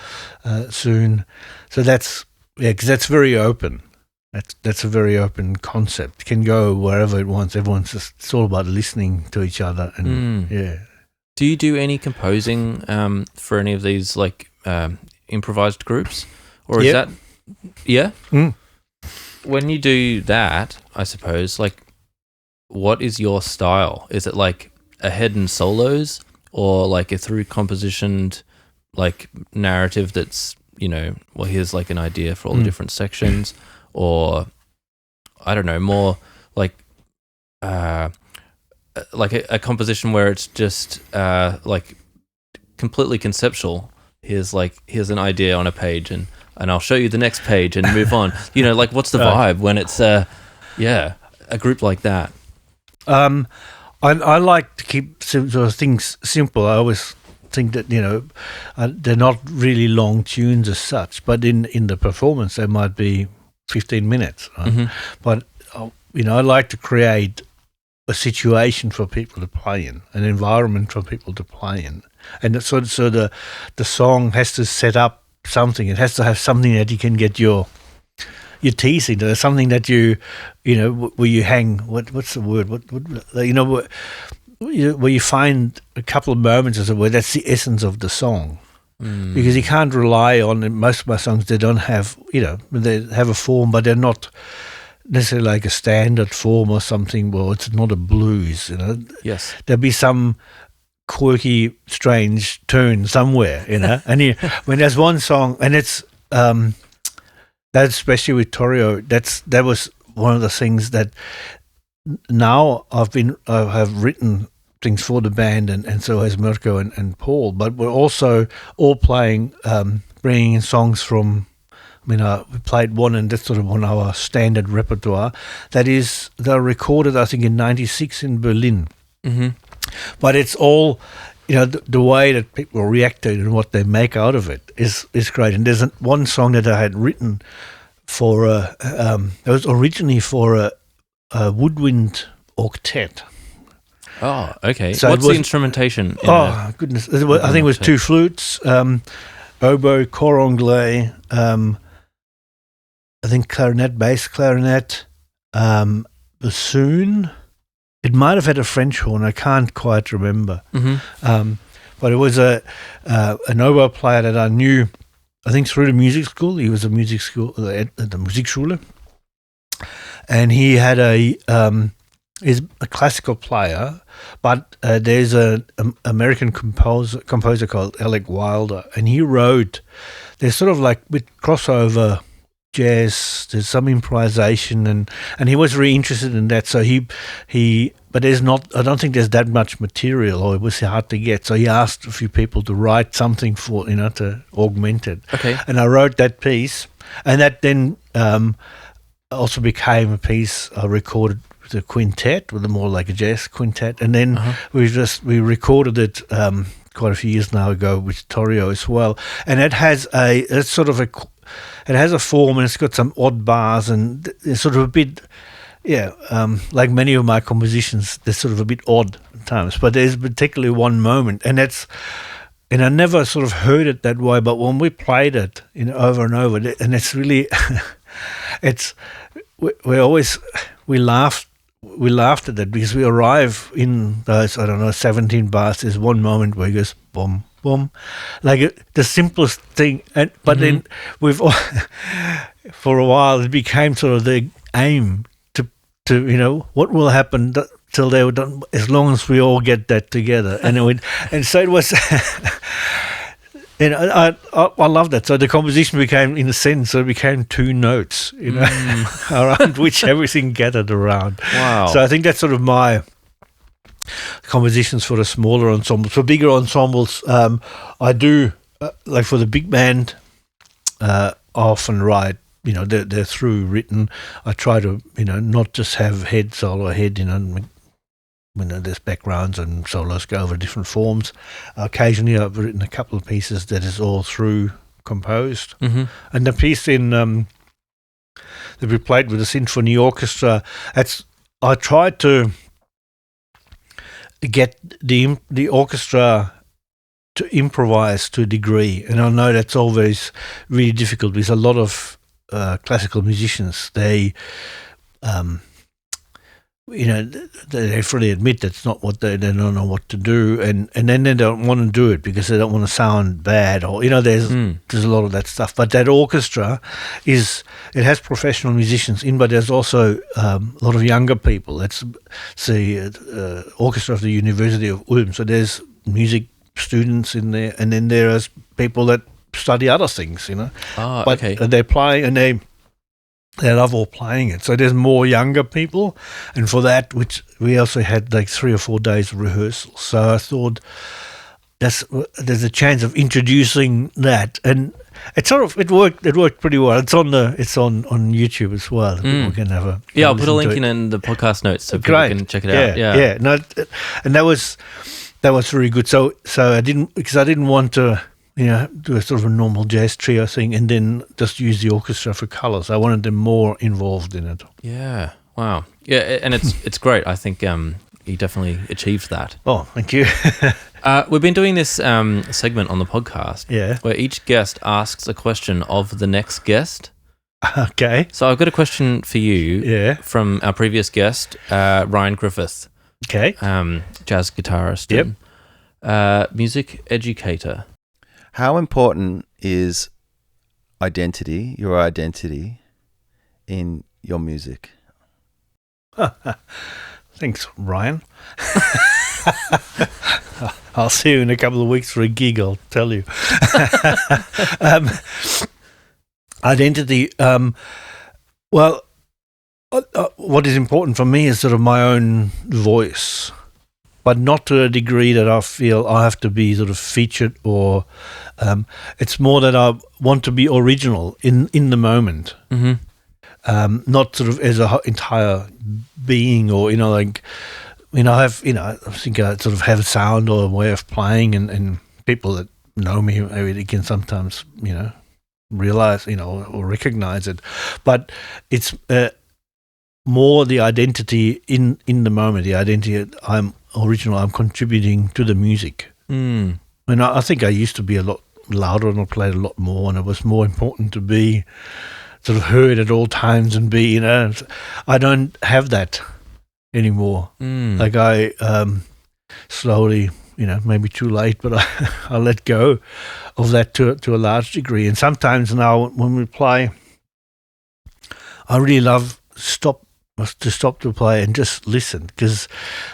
soon. So that's very open. That's a very open concept. It can go wherever it wants. It's all about listening to each other. And Do you do any composing for any of these improvised groups, or is that? Yeah. When you do that, I suppose, what is your style? Is it like ahead and solos, or a through compositioned narrative that's here's an idea for all the different sections? Or I don't know, more a composition where it's just completely conceptual. Here's an idea on a page, and I'll show you the next page and move on. What's the vibe when it's a group like that? I like to keep sort of things simple. I always think that they're not really long tunes as such, but in the performance they might be 15 minutes, right? But I like to create a situation for people to play in, an environment for people to play in, and so the song has to set up something. It has to have something that you can get your teeth into. There's something that where you hang. What's the word? Where you find a couple of moments where that's the essence of the song. Because you can't rely on, most of my songs, they don't have, they have a form, but they're not necessarily like a standard form or something. Well, it's not a blues, Yes. There'll be some quirky, strange turn somewhere, And when there's one song, and it's, that especially with Torio, that was one of the things that now I have written things for the band, and so has Mirko and Paul, but we're also all playing, bringing in songs from, we played one, and that's sort of on our standard repertoire. They're recorded, I think, in 96 in Berlin. But it's all, the way that people react to it and what they make out of it is great. And there's one song that I had written for, it was originally for a woodwind octet. Oh, okay. So what's the instrumentation? Goodness. I think it was two flutes, oboe, cor anglais, I think clarinet, bass clarinet, bassoon. It might have had a French horn. I can't quite remember. But it was an oboe player that I knew, I think, through the music school. He was a music school at the Musikschule. And he had is a classical player, but there's an American composer called Alec Wilder, and he wrote, there's sort of with crossover jazz, there's some improvisation, and he was really interested in that. So but I don't think there's that much material, or it was hard to get. So he asked a few people to write something for, to augment it. Okay. And I wrote that piece, and that then also became a piece I recorded with a quintet, with more like a jazz quintet, and then we recorded it quite a few years now ago with Torio as well, and it has it has a form, and it's got some odd bars, and it's sort of a bit, like many of my compositions, they're sort of a bit odd at times, but there's particularly one moment, and I never sort of heard it that way, but when we played it over and over, and it's really, we laughed at it, because we arrive in those, 17 bars. There's one moment where he goes, boom, boom, the simplest thing. But then for a while, it became sort of the aim to what will happen till they were done, as long as we all get that together. And so it was, And I love that. So the composition became, in a sense, it became two notes, around which everything gathered around. Wow. So I think that's sort of my compositions for the smaller ensembles. For bigger ensembles, I do, like for the big band, I often write, they're through written. I try to, not just have head, solo, head, there's backgrounds and solos go over different forms. Occasionally I've written a couple of pieces that is all through composed. Mm-hmm. And the piece that we played with the Symphony Orchestra, I tried to get the orchestra to improvise to a degree. And I know that's always really difficult because a lot of classical musicians, they they fully admit that's not what they don't know what to do, and then they don't want to do it because they don't want to sound bad, or there's a lot of that stuff. But that orchestra it has professional musicians in, but there's also a lot of younger people. That's the orchestra of the University of Ulm. So there's music students in there, and then there's people that study other things, Ah, but okay. they play and they love all playing it. So there's more younger people, and for that, which we also had like 3 or 4 days of rehearsal. So I thought there's a chance of introducing that, and it worked pretty well. It's on YouTube as well. People can have a I'll put a link in the podcast notes so people can check it out. Yeah. No, and that was really good. So I didn't want to do a sort of a normal jazz trio thing and then just use the orchestra for colours. I wanted them more involved in it. Yeah. Wow. Yeah, and it's great. I think you definitely achieved that. Oh, thank you. We've been doing this segment on the podcast where each guest asks a question of the next guest. Okay. So I've got a question for you from our previous guest, Ryan Griffith. Okay. Jazz guitarist and music educator. How important is your identity in your music? Thanks, Ryan. I'll see you in a couple of weeks for a gig, I'll tell you. Identity, what is important for me is sort of my own voice, but not to a degree that I feel I have to be sort of featured, or it's more that I want to be original in the moment, not sort of as an entire being, or I think I sort of have a sound or a way of playing, and people that know me maybe can sometimes realize or recognize it, but it's more the identity in the moment, the identity that I'm original, I'm contributing to the music. And I think I used to be a lot louder and I played a lot more, and it was more important to be sort of heard at all times and be, I don't have that anymore. Like I slowly, maybe too late, but I let go of that to a large degree. And sometimes now when we play, I really love to stop to play and just listen, because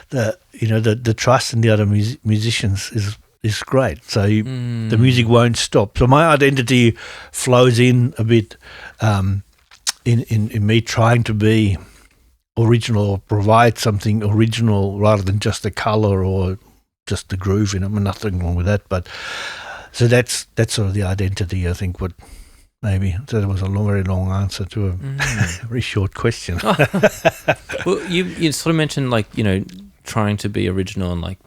the trust in the other musicians is great. So the music won't stop. So my identity flows in a bit in me trying to be original or provide something original rather than just the color or just the groove. Nothing wrong with that. But so that's sort of the identity, I think. What maybe that was a very long answer to a very short question. Well, you sort of mentioned trying to be original and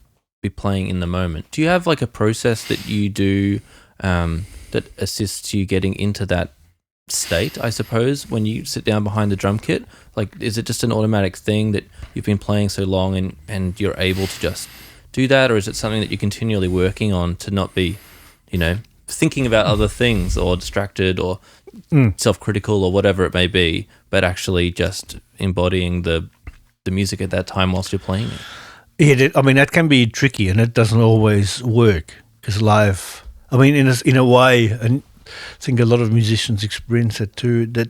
be playing in the moment. Do you have a process that you do that assists you getting into that state, I suppose, when you sit down behind the drum kit? Is it just an automatic thing that you've been playing so long and you're able to just do that, or is it something that you're continually working on to not be, thinking about other things or distracted or self-critical or whatever it may be, but actually just embodying the music at that time whilst you're playing it? Yeah, that can be tricky, and it doesn't always work, because live, in a way, and I think a lot of musicians experience it too, that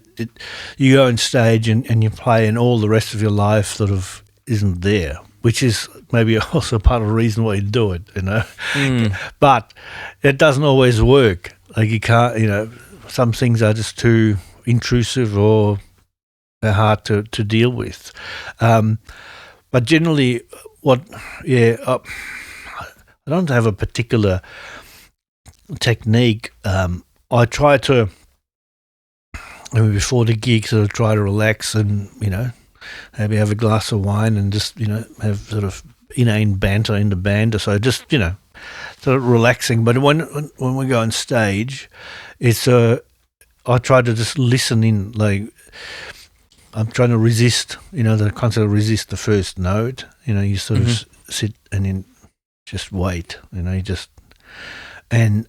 you go on stage and you play, and all the rest of your life sort of isn't there. which is maybe also part of the reason why you do it, you know. But it doesn't always work. Like you can't, you know, some things are just too intrusive or they're hard to deal with. But generally, I don't have a particular technique. I try to, before the gig, sort of try to relax and, you know, maybe have a glass of wine and just, you know, have sort of inane banter in the band or so, just, you know, sort of relaxing. But when we go on stage, it's I try to just listen in, like, I'm trying to resist, you know, the concept of resist the first note. You know, you sort of sit and then just wait, you know, and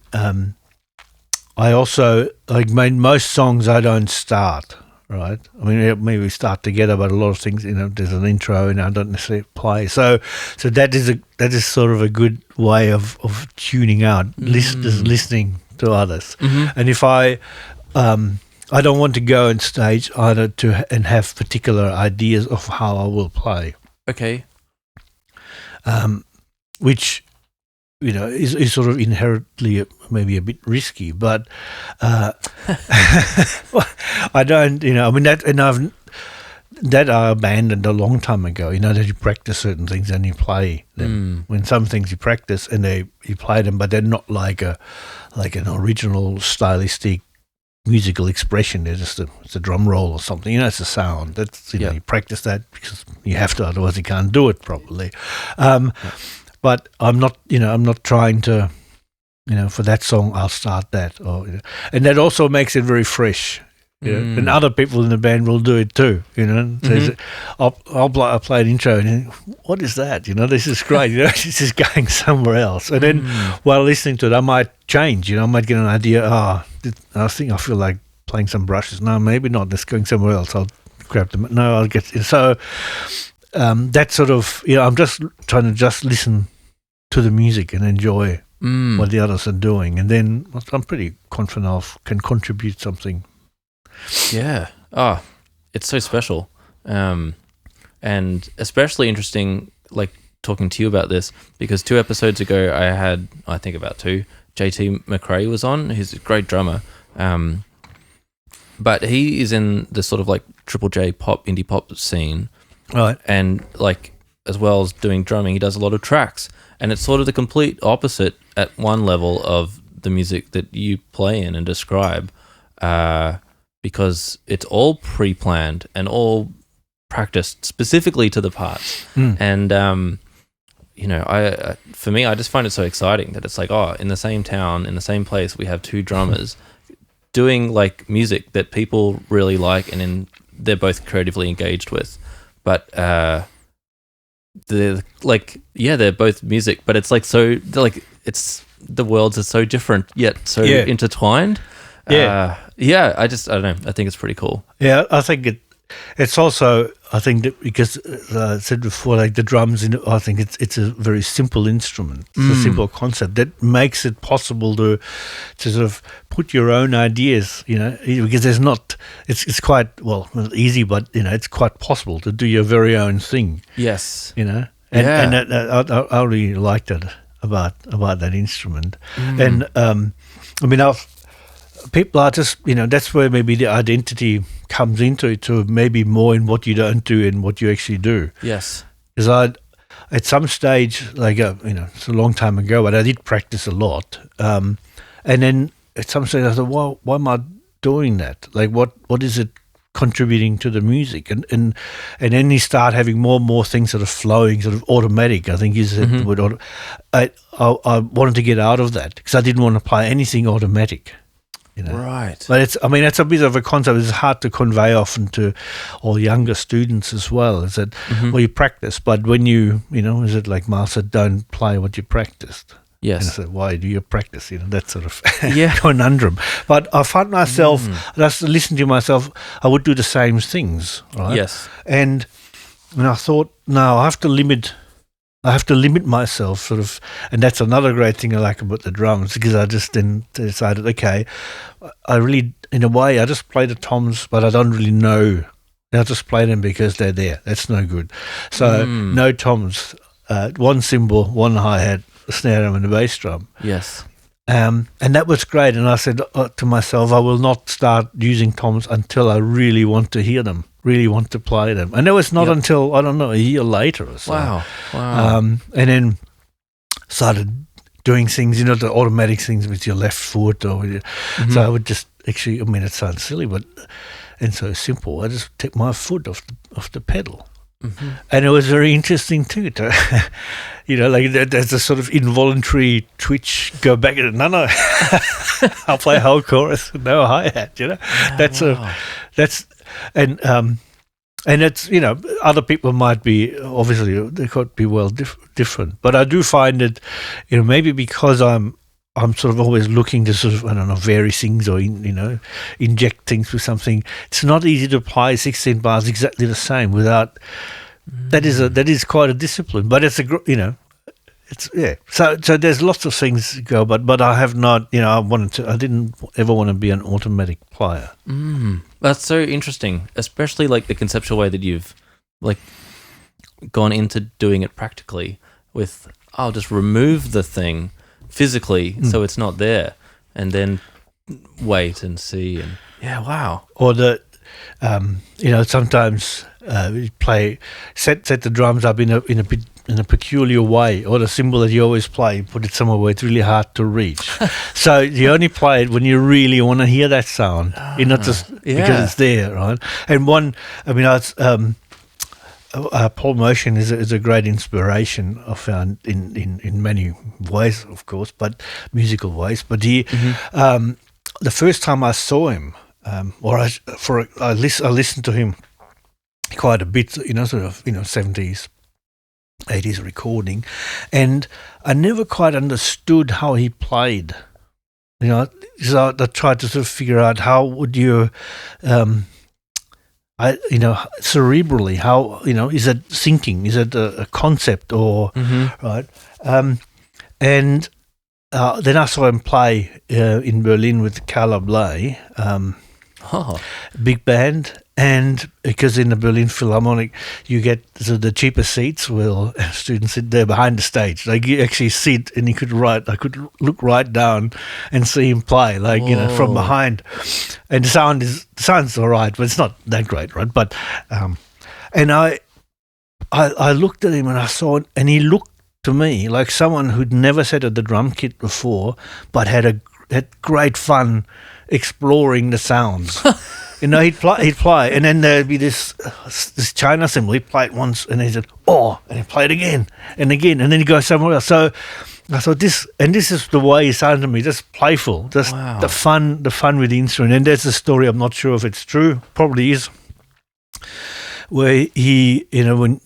I also, like, most songs I don't start, right? I mean, maybe we start together, but a lot of things, you know, there's an intro and I don't necessarily play. So that is sort of a good way of tuning out, listening to others. And if I don't want to go on stage either and have particular ideas of how I will play. Okay. Which, you know, is sort of inherently maybe a bit risky, but I don't, you know, I mean, I abandoned a long time ago, you know, that you practice certain things and you play them. When some things you practice and you play them, but they're not like an original stylistic musical expression. They're just it's a drum roll or something, you know, it's a sound. That's, you know, you practice that because you have to, otherwise you can't do it properly. But I'm not trying to, you know, for that song I'll start that, or, you know, and that also makes it very fresh. You know? And other people in the band will do it too, you know. So I'll play an intro and what is that? You know, this is great. You know, this is going somewhere else. And then while listening to it, I might change. You know, I might get an idea. I feel like playing some brushes. No, maybe not. It's going somewhere else. I'll grab them. No, I'll get so. That sort of, you know, I'm just trying to just listen to the music and enjoy what the others are doing, and then I'm pretty confident I can contribute something. Yeah. Oh, it's so special, and especially interesting, like, talking to you about this, because 2 episodes ago I think about 2, JT McRae was on. He's a great drummer, but he is in the sort of like Triple J pop, indie pop scene. Right. And, like, as well as doing drumming, he does a lot of tracks. And it's sort of the complete opposite at one level of the music that you play in and describe, because it's all pre-planned and all practiced specifically to the parts. And, you know, for me, I just find it so exciting that it's like, in the same town, in the same place, we have 2 drummers doing, like, music that people really like and they're both creatively engaged with. But they're both music, but it's like it's the worlds are so different yet so intertwined. I don't know. I think it's pretty cool. Yeah, I think it's also, I think that because I said before, like the drums, I think it's a very simple instrument. It's a simple concept that makes it possible to sort of put your own ideas, you know, because there's not, it's quite, well, not easy, but, you know, it's quite possible to do your very own thing. Yes. You know, and I really liked it about that instrument. And, I mean, people are just, you know, that's where maybe the identity comes into it, to maybe more in what you don't do and what you actually do. Yes. Because at some stage, like, you know, it's a long time ago, but I did practice a lot. And then at some stage I thought, well, why am I doing that? Like, what is it contributing to the music? And then you start having more and more things sort of flowing, sort of automatic. I think you said the word I wanted to get out of that because I didn't want to play anything automatic. You know? Right. But it's a bit of a concept. It's hard to convey often to all younger students as well. Is that, well, you practice, but when you know, is it like Miles said, don't play what you practiced. Yes. And I said, why do you practice? You know, that sort of conundrum. But I found myself, just listening to myself, I would do the same things, right? Yes. And I thought, no, I have to limit myself, sort of, and that's another great thing I like about the drums, because I just then decided, okay, I really, in a way, I just play the toms, but I don't really know They'll just play them because they're there. That's no good. So no toms, one cymbal, one hi-hat, a snare drum and a bass drum. Yes. And that was great. And I said to myself, I will not start using toms until I really want to hear them, really want to play them. And that was not until, I don't know, a year later or so. Wow. And then started doing things, the automatic things with your left foot. So I would just actually, it sounds silly, but and so simple. I just take my foot off the pedal. Mm-hmm. And it was very interesting too, there's a sort of involuntary twitch, go back and no, I'll play a whole chorus with no hi-hat, and it's, other people might be, obviously, they could be different. But I do find that, maybe because I'm sort of always looking to sort of, vary things or, inject things with something. It's not easy to play 16 bars exactly the same without, that is quite a discipline. But it's So there's lots of things to go, but I have not, I didn't ever want to be an automatic player. That's so interesting, especially like the conceptual way that you've like gone into doing it practically with, I'll just remove the thing physically so it's not there and then wait and see. And wow. Or sometimes you set the drums up in a peculiar way, or the cymbal that you always play, put it somewhere where it's really hard to reach. So you only play it when you really want to hear that sound, not just because it's there, right? And Paul Motion is a great inspiration I found in many ways, of course, but musical ways. But he, the first time I saw him, I listened to him quite a bit, sort of 70s, 80s recording, and I never quite understood how he played. So I tried to sort of figure out how would you. Cerebrally, how, is it thinking? Is it a concept or, right? And then I saw him play in Berlin with Carla Bley, big band. And because in the Berlin Philharmonic, you get the cheaper seats, students sit there behind the stage. Like you actually sit and I could look right down and see him play, from behind. And the sound's all right, but it's not that great, right? But, and I looked at him and I saw it, and he looked to me like someone who'd never sat at the drum kit before, but had great fun exploring the sounds. He'd play, and then there'd be this China cymbal. He'd play it once, and he said, and he'd play it again, and then he'd go somewhere else. So I thought this is the way he sounded to me, just playful, just the fun with the instrument. And there's a story, I'm not sure if it's true, probably is, where he, when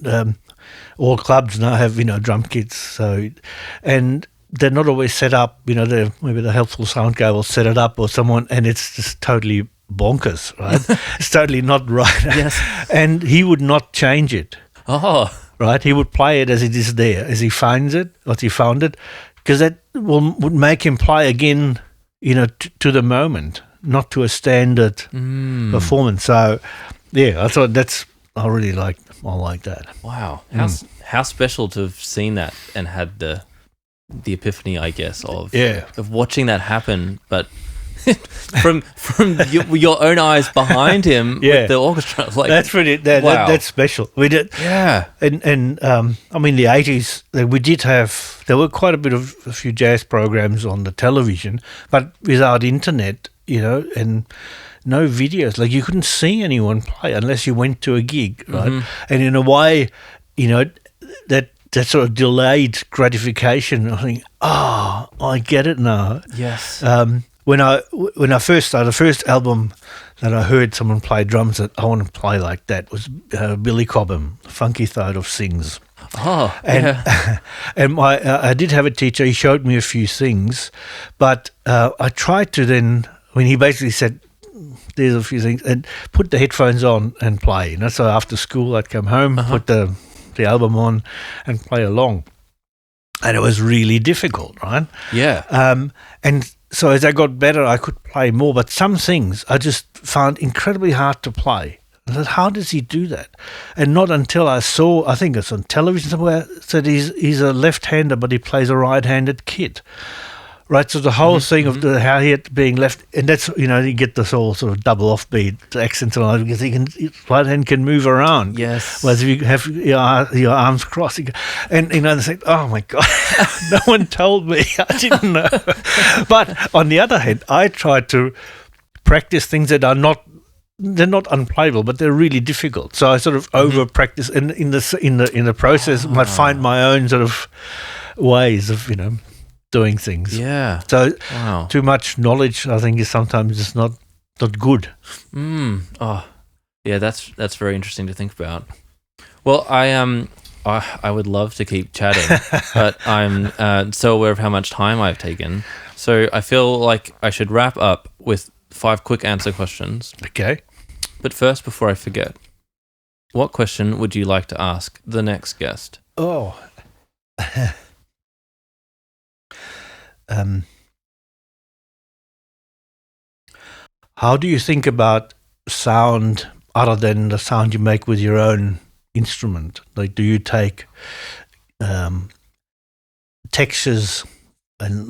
all clubs now have, drum kits, and they're not always set up, maybe the helpful sound guy will set it up or someone, and it's just totally bonkers, right? It's totally not right. Yes. And he would not change it. Right? He would play it as it is there, as he finds it, as he found it, because that would make him play again, to the moment, not to a standard performance. So, I thought I really like that. Wow. How special to have seen that and had the epiphany, I guess, of watching that happen, but from your own eyes behind him with the orchestra. Like, that's pretty. That's special. We did. Yeah. And the 80s, we did have. There were quite a few jazz programs on the television, but without internet, and no videos. Like you couldn't see anyone play unless you went to a gig, right? And in a way, that sort of delayed gratification. I think, I get it now. Yes. When I first started, the first album that I heard someone play drums that I want to play like that was Billy Cobham, Funky Third of Sings. And I did have a teacher. He showed me a few things, but I tried to then. He basically said, "There's a few things," and put the headphones on and play. And so after school, I'd come home, put the album on, and play along. And it was really difficult, right? Yeah. And so as I got better, I could play more. But some things I just found incredibly hard to play. I said, how does he do that? And not until I saw, I think it's on television somewhere, said he's a left-hander, but he plays a right-handed kid. Right, so the whole thing of how he had being left, and that's, you get this all sort of double offbeat accent and all that, because his right hand can move around. Yes. Whereas if you have your arms crossed, and they say, oh my God, no one told me, I didn't know. But on the other hand, I try to practice things that are they're not unplayable, but they're really difficult. So I sort of over practice, and in the process, might find my own sort of ways of doing things. Yeah. So too much knowledge, I think, is sometimes just not good. Oh, yeah. That's very interesting to think about. Well, I would love to keep chatting, but I'm so aware of how much time I've taken. So I feel like I should wrap up with 5 quick answer questions. Okay. But first, before I forget, what question would you like to ask the next guest? Oh. How do you think about sound other than the sound you make with your own instrument? Like, do you take textures and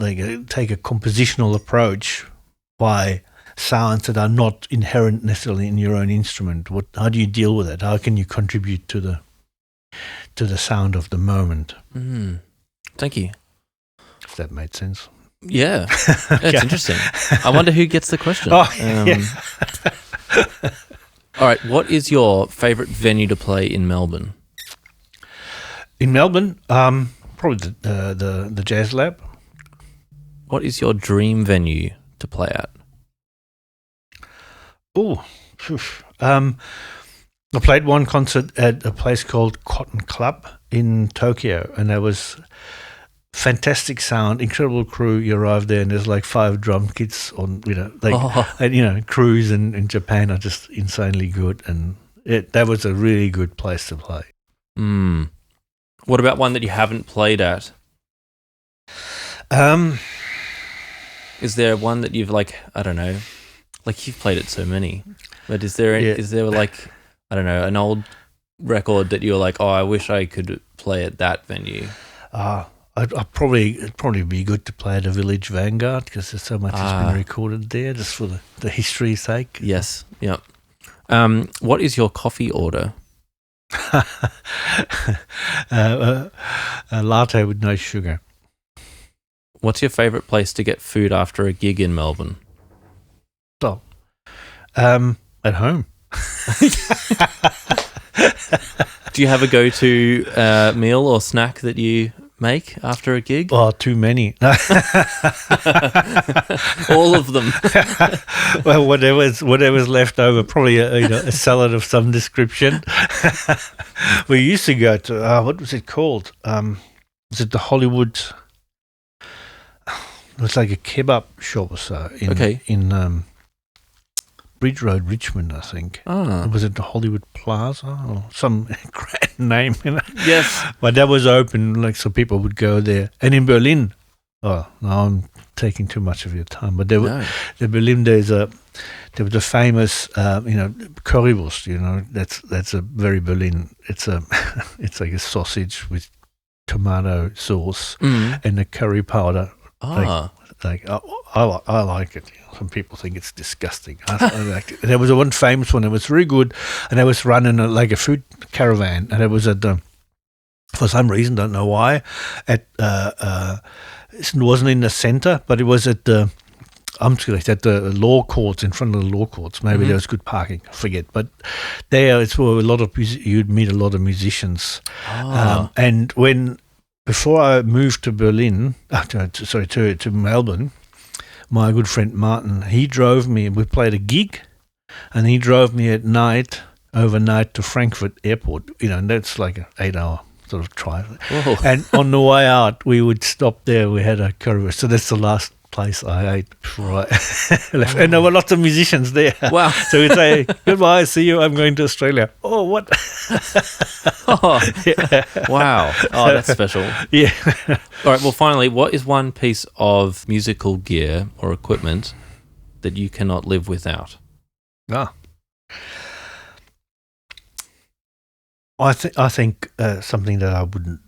take a compositional approach by sounds that are not inherent necessarily in your own instrument? How do you deal with it? How can you contribute to the sound of the moment? Thank you. If that made sense. Yeah, that's interesting. I wonder who gets the question. Oh, All right, what is your favourite venue to play in Melbourne? In Melbourne, probably the Jazz Lab. What is your dream venue to play at? Oh, I played one concert at a place called Cotton Club in Tokyo, and there was fantastic sound, incredible crew. You arrive there and there's 5 drum kits on, and crews in Japan are just insanely good, and that was a really good place to play. What about one that you haven't played at? Is there one that you've I don't know, you've played at so many, but is there I don't know, an old record that you're oh, I wish I could play at that venue? It'd probably be good to play at a Village Vanguard, because there's so much has been recorded there, just for the history's sake. Yes, yep. What is your coffee order? A latte with no sugar. What's your favourite place to get food after a gig in Melbourne? Oh, at home. Do you have a go-to meal or snack that you make after a gig? Oh, too many. All of them. Well, whatever's left over, probably a salad of some description. We used to go to what was it called? Was it the Hollywood? It was like a kebab shop or so in Bridge Road, Richmond, I think. Was it the Hollywood Plaza or some grand name? Yes. But that was open, so people would go there. And in Berlin, now I'm taking too much of your time, but in Berlin there was a famous, currywurst. That's a very Berlin. It's like a sausage with tomato sauce and a curry powder. I like it. Some people think it's disgusting. I like it. There was one famous one that was very good, and it was running a food caravan, and it was at for some reason, don't know why, it wasn't in the centre, but it was at the law courts, in front of the law courts. Maybe there was good parking, I forget. But there, it's where you'd meet a lot of musicians. And before I moved to Berlin, to Melbourne, my good friend Martin, he drove me, we played a gig, and he drove me overnight to Frankfurt airport, and that's like an 8-hour sort of drive. Whoa. And on the way out, we would stop there, we had a currywurst, so that's the last place I ate before I left. And there were lots of musicians there. Wow. So we'd say, goodbye, see you, I'm going to Australia. Oh, what? Yeah. Wow. Oh, that's special. Yeah. All right, well, finally, what is one piece of musical gear or equipment that you cannot live without? I think something that I wouldn't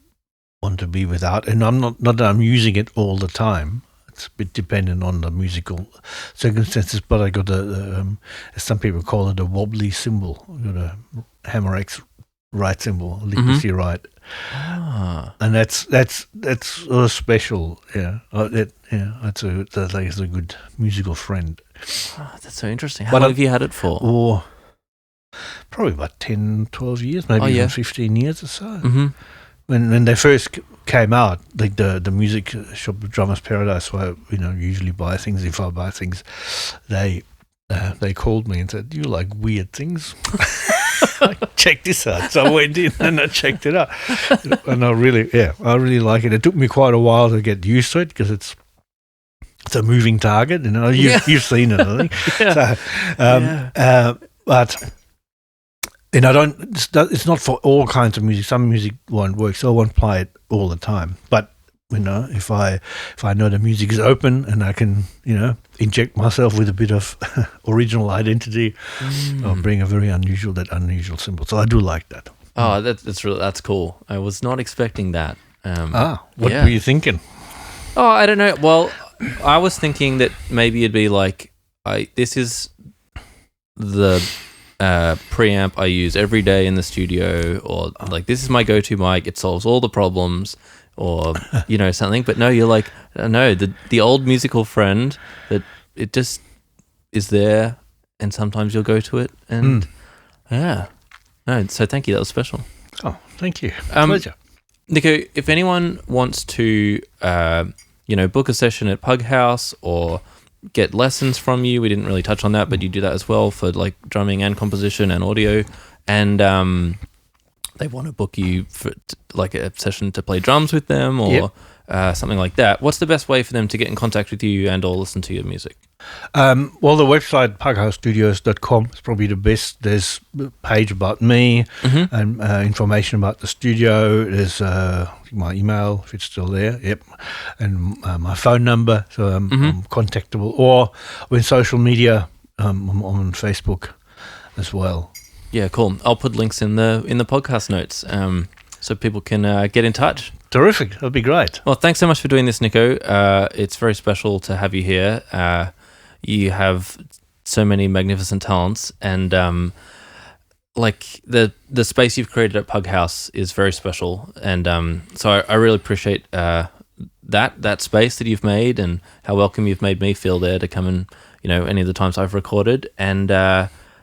want to be without, and I'm not that I'm using it all the time. It's a bit dependent on the musical circumstances, but I got as some people call it, a wobbly cymbal. I got a Hammer X right cymbal, liquidity right, and that's sort of special. Yeah, it's a good musical friend. Oh, that's so interesting. How long have you had it for? Or probably about 10, 12 years, maybe even 15 years or so. Mm-hmm. When they first came out, like the music shop, Drummers Paradise, where usually buy things. If I buy things, they called me and said, "You like weird things? Check this out." So I went in and I checked it out, and I really like it. It took me quite a while to get used to it because it's a moving target. You've seen it, I think. So, but. And it's not for all kinds of music. Some music won't work, so I won't play it all the time. But if I know the music is open and I can inject myself with a bit of original identity, I'll bring a very unusual symbol. So I do like that. Oh, that's cool. I was not expecting that. What were you thinking? Oh, I don't know. Well, I was thinking that maybe it'd be like this is the preamp I use every day in the studio, or like this is my go-to mic, it solves all the problems, or something. But no, you're like, no, the old musical friend that it just is there, and sometimes you'll go to it, and so thank you, that was special. Oh, thank you. Pleasure. Niko, if anyone wants to book a session at Pughouse or get lessons from you, we didn't really touch on that, but you do that as well for like drumming and composition and audio, and they want to book you for like a session to play drums with them or something like that, what's the best way for them to get in contact with you and or listen to your music? Well, the website pughousestudios.com is probably the best. There's a page about me and information about the studio. There's my email, if it's still there, and my phone number, so I'm contactable. Or with social media, I'm on Facebook as well. Yeah, cool. I'll put links in the podcast notes so people can get in touch. Terrific. That'd be great. Well, thanks so much for doing this, Niko. It's very special to have you here. You have so many magnificent talents, and like the space you've created at Pughouse is very special. And so I really appreciate that space that you've made, and how welcome you've made me feel there to come and any of the times I've recorded. And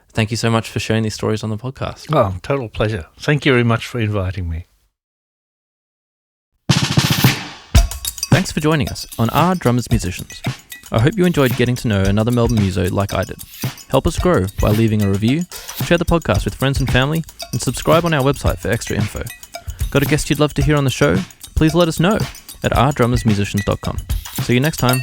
thank you so much for sharing these stories on the podcast. Oh, total pleasure. Thank you very much for inviting me. Thanks for joining us on Our Drummers Musicians. I hope you enjoyed getting to know another Melbourne muso like I did. Help us grow by leaving a review, share the podcast with friends and family, and subscribe on our website for extra info. Got a guest you'd love to hear on the show? Please let us know at ourdrummersmusicians.com. See you next time.